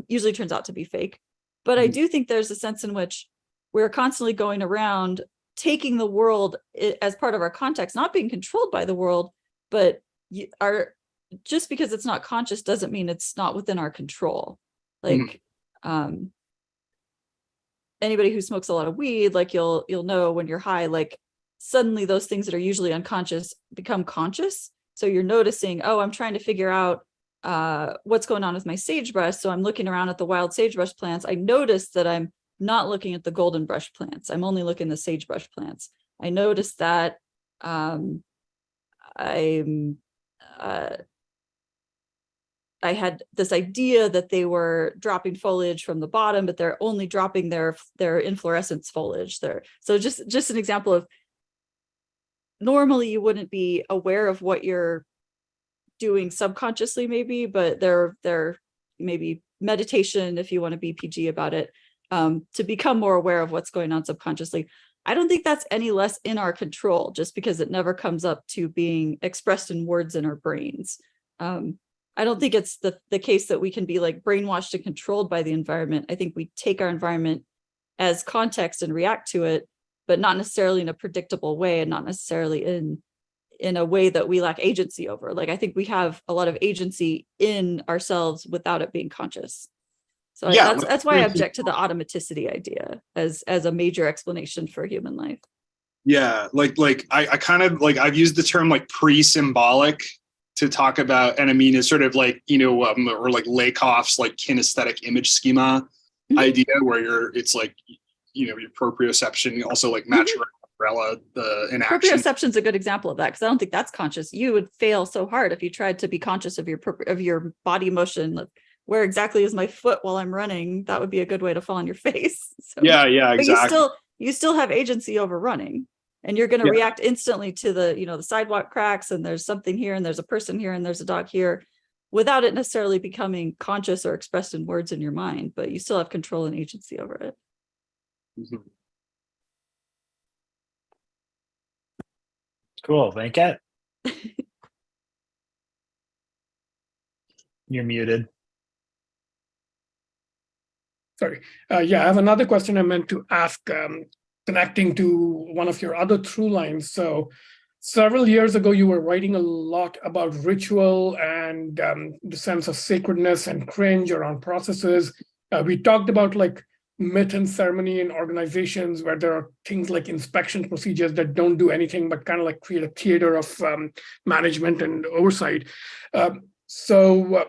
usually turns out to be fake. But I do think there's a sense in which we're constantly going around taking the world as part of our context, not being controlled by the world, but just because it's not conscious doesn't mean it's not within our control. Like, anybody who smokes a lot of weed, like you'll know when you're high, like suddenly those things that are usually unconscious become conscious. So you're noticing, oh, I'm trying to figure out what's going on with my sagebrush. So I'm looking around at the wild sagebrush plants. I notice that I'm not looking at the golden brush plants. I'm only looking at the sagebrush plants. I noticed that I had this idea that they were dropping foliage from the bottom, but they're only dropping their inflorescence foliage there. So just an example of, normally you wouldn't be aware of what you're doing subconsciously, maybe, but they're maybe meditation, if you want to be PG about it, to become more aware of what's going on subconsciously. I don't think that's any less in our control just because it never comes up to being expressed in words in our brains. I don't think it's the case that we can be like brainwashed and controlled by the environment. I think we take our environment as context and react to it, but not necessarily in a predictable way, and not necessarily in a way that we lack agency over. Like, I think we have a lot of agency in ourselves without it being conscious. So yeah, that's why I object to the automaticity idea as a major explanation for human life. Yeah, like I kind of like, I've used the term like pre-symbolic to talk about, and I mean, it's sort of like, or like Lakoff's like kinesthetic image schema idea, where it's like, your proprioception, also like maturing umbrella, the inaction. Proprioception is a good example of that, because I don't think that's conscious. You would fail so hard if you tried to be conscious of your body motion. Like, where exactly is my foot while I'm running? That would be a good way to fall on your face. So, yeah, exactly. But you still have agency over running. and you're going to Yeah. react instantly to the, you know, the sidewalk cracks and there's something here and there's a person here and there's a dog here, without it necessarily becoming conscious or expressed in words in your mind, but you still have control and agency over it. Mhm. Cool. Venkat, you're muted. Sorry. Yeah, I have another question I meant to ask, connecting to one of your other through lines. So several years ago, you were writing a lot about ritual and the sense of sacredness and cringe around processes. We talked about like myth and ceremony in organizations where there are things like inspection procedures that don't do anything but kind of like create a theater of management and oversight. So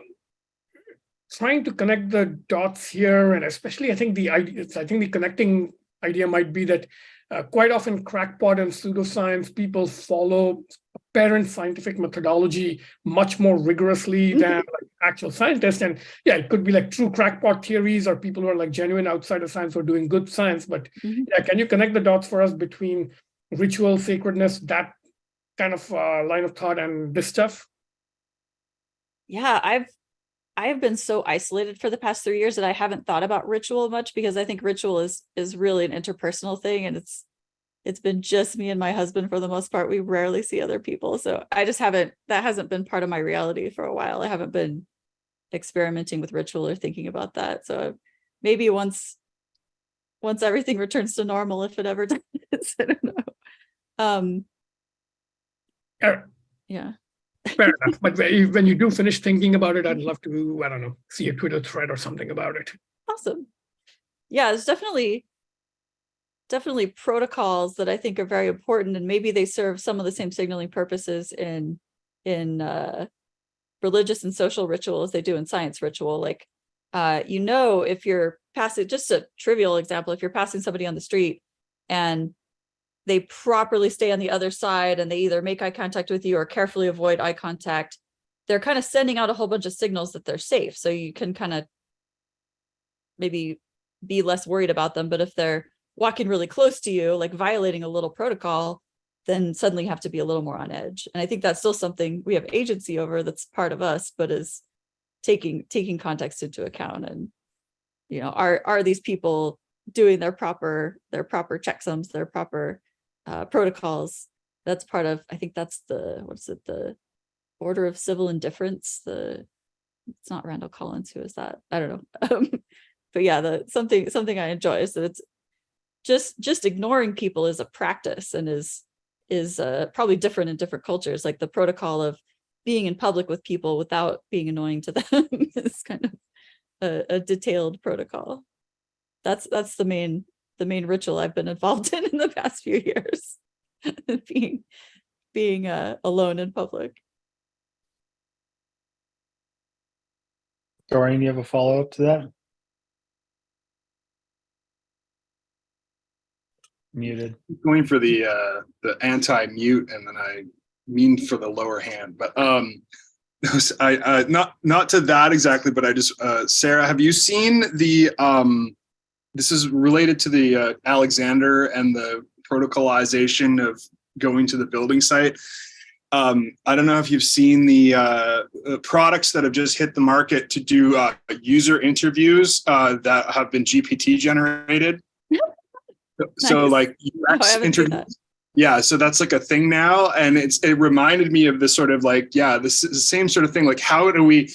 trying to connect the dots here, and especially I think the connecting idea might be that quite often crackpot and pseudoscience people follow apparent scientific methodology much more rigorously than like actual scientists. And yeah, it could be like true crackpot theories or people who are like genuine outside of science or doing good science. But yeah, can you connect the dots for us between ritual, sacredness, that kind of line of thought and this stuff? Yeah, I've been so isolated for the past 3 years that I haven't thought about ritual much, because I think ritual is really an interpersonal thing, and it's been just me and my husband for the most part. We rarely see other people, so I just haven't, that hasn't been part of my reality for a while. I haven't been experimenting with ritual or thinking about that. So maybe once everything returns to normal, if it ever does, I don't know. Yeah. Fair enough. But when you do finish thinking about it, I'd love to, I don't know, see a Twitter thread or something about it. Awesome. Yeah, there's definitely protocols that I think are very important, and maybe they serve some of the same signaling purposes in religious and social ritual as they do in science ritual. Like, you know, if you're passing, just a trivial example, if you're passing somebody on the street and they properly stay on the other side and they either make eye contact with you or carefully avoid eye contact, they're kind of sending out a whole bunch of signals that they're safe. So you can kind of maybe be less worried about them. But if they're walking really close to you, like violating a little protocol, then suddenly you have to be a little more on edge. And I think that's still something we have agency over, that's part of us, but is taking context into account. And, you know, are these people doing their proper checksums, their proper protocols? That's part of, I think that's the order of civil indifference. It's not Randall Collins, who is that? I don't know. But yeah, something I enjoy is that it's just ignoring people is a practice, and is probably different in different cultures. Like the protocol of being in public with people without being annoying to them is kind of a detailed protocol. That's the main ritual I've been involved in the past few years. being alone in public. Dorian, you have a follow-up to that? Muted. Going for the anti-mute, and then I mean for the lower hand, but I not to that exactly, but I just Sarah, have you seen the this is related to the Alexander and the protocolization of going to the building site. I don't know if you've seen the products that have just hit the market to do user interviews that have been GPT generated. So Nice. like UX interviews. Yeah, so that's like a thing now, and it reminded me of this sort of like, yeah, this is the same sort of thing. Like, how do we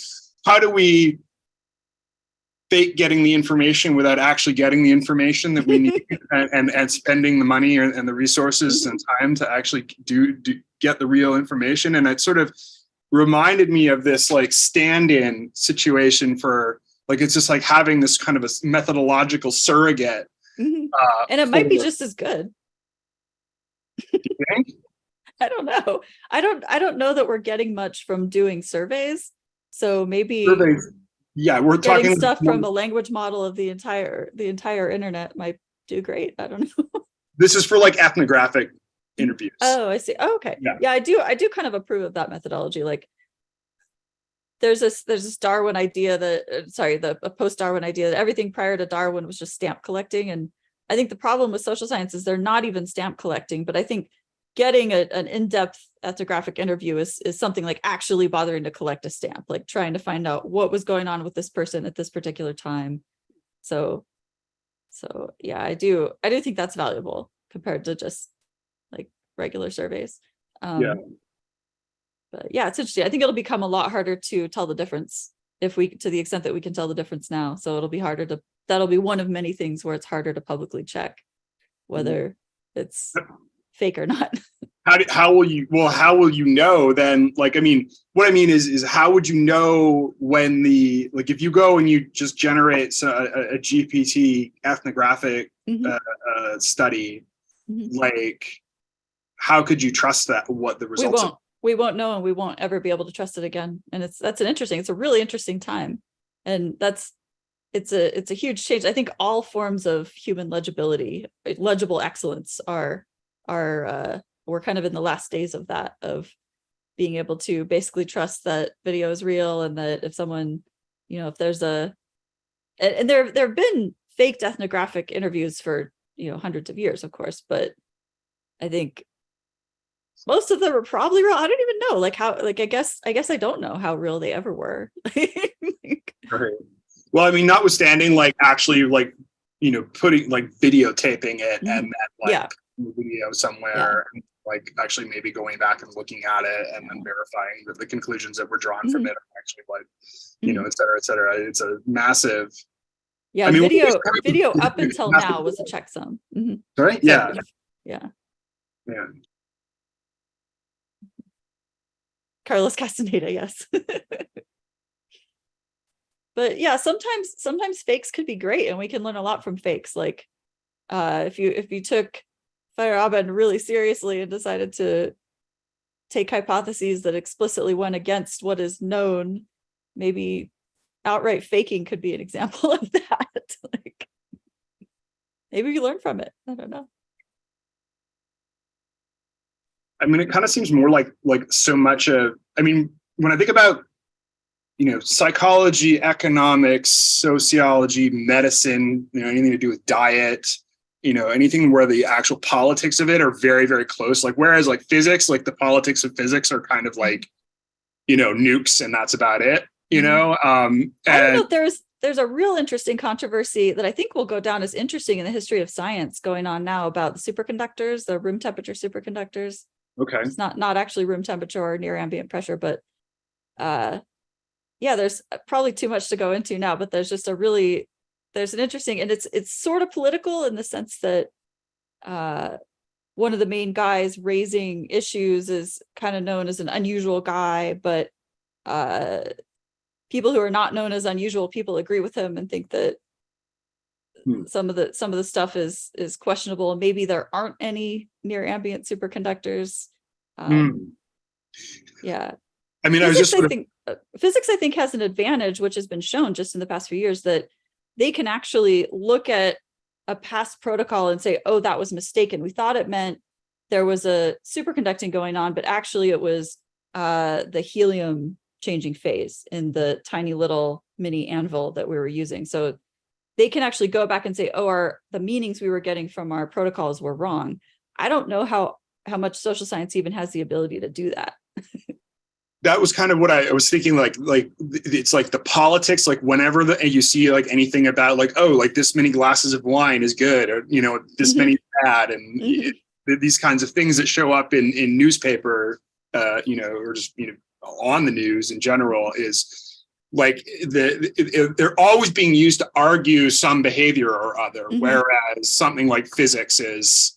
fake getting the information without actually getting the information that we need, and spending the money and the resources and time to actually do get the real information? And it sort of reminded me of this like stand-in situation for like, it's just like having this kind of a methodological surrogate. And it might be just as good. You think? I don't know. I don't know that we're getting much from doing surveys. So maybe Surveys. Yeah, we're getting talking stuff from a language model of the entire internet might do great. I don't know. This is for like ethnographic interviews. Oh, I see. Oh, okay. Yeah, I do kind of approve of that methodology. Like there's this Darwin idea that a post-Darwin idea that everything prior to Darwin was just stamp collecting, and I think the problem with social science is they're not even stamp collecting, but I think getting an in-depth ethnographic interview is something like actually bothering to collect a stamp, like trying to find out what was going on with this person at this particular time. So yeah, I do think that's valuable compared to just like regular surveys. Yeah. But yeah, it's interesting. I think it'll become a lot harder to tell the difference to the extent that we can tell the difference now. So it'll be harder that'll be one of many things where it's harder to publicly check whether it's fake or not. How will you know then? Like, I mean, what I mean is how would you know when if you go and you just generate a GPT ethnographic study, like, how could you trust that, what the results are? We won't know, and we won't ever be able to trust it again. And it's a really interesting time. And it's a huge change. I think all forms of human legibility, legible excellence we're kind of in the last days of that, of being able to basically trust that video is real, and that if someone, if there's and there have been faked ethnographic interviews for, hundreds of years, of course, but I think most of them are probably real. I don't even know, I guess I don't know how real they ever were. Right. Well, I mean, notwithstanding, actually, putting, videotaping it and then, video somewhere, actually maybe going back and looking at it and then verifying that the conclusions that were drawn from it are actually et cetera. It's a massive. Yeah, I mean, video up until now was a checksum. Sorry? Yeah. Yeah. Yeah. Carlos Castaneda, yes. But yeah, sometimes fakes could be great, and we can learn a lot from fakes. Like if you took Feyerabend really seriously and decided to take hypotheses that explicitly went against what is known, maybe outright faking could be an example of that. Maybe we learn from it. I don't know. I mean, it kind of seems more like so much of, I mean, when I think about, psychology, economics, sociology, medicine, anything to do with diet, anything where the actual politics of it are very, very close. Whereas physics, the politics of physics are kind of nukes, and that's about it, I don't know. There's a real interesting controversy that I think will go down as interesting in the history of science going on now about the superconductors, the room temperature superconductors. Okay. It's not actually room temperature or near ambient pressure, but yeah, there's probably too much to go into now, but there's an interesting, and it's sort of political in the sense that one of the main guys raising issues is kind of known as an unusual guy, but people who are not known as unusual people agree with him and think that some of the stuff is questionable, and maybe there aren't any near ambient superconductors. Yeah. I mean, physics, I think, has an advantage, which has been shown just in the past few years, that they can actually look at a past protocol and say, oh, that was mistaken. We thought it meant there was a superconducting going on, but actually it was the helium changing phase in the tiny little mini anvil that we were using. So they can actually go back and say, oh, the meanings we were getting from our protocols were wrong. I don't know how much social science even has the ability to do that. That was kind of what I was thinking, it's the politics, whenever you see anything about this many glasses of wine is good, or this many is bad, and these kinds of things that show up in newspaper, or just on the news in general, is they're always being used to argue some behavior or other, whereas something like physics is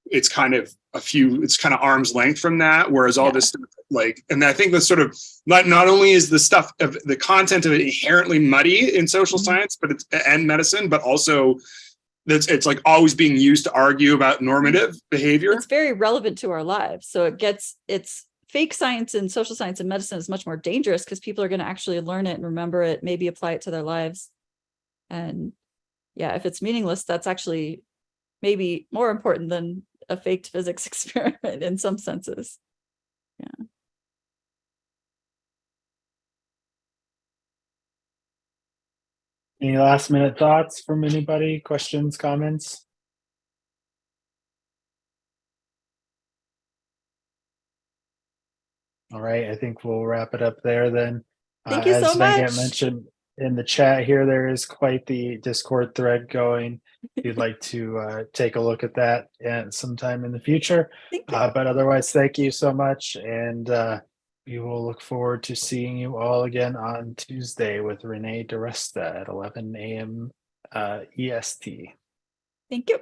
it's kind of arm's length from that, whereas all this stuff, and I think that's sort of not only is the stuff of the content of it inherently muddy in social science, but and medicine, but also it's always being used to argue about normative behavior. It's very relevant to our lives. So it's fake science in social science and medicine is much more dangerous because people are going to actually learn it and remember it, maybe apply it to their lives. And yeah, if it's meaningless, that's actually maybe more important than a faked physics experiment in some senses. Yeah. Any last minute thoughts from anybody? Questions, comments? All right, I think we'll wrap it up there then. Thank you so As Venkat much. mentioned in the chat here, there is quite the Discord thread going. If you'd like to take a look at that at sometime in the future. Thank you. But otherwise, thank you so much. And we will look forward to seeing you all again on Tuesday with Renee DeResta at 11 a.m. EST. Thank you.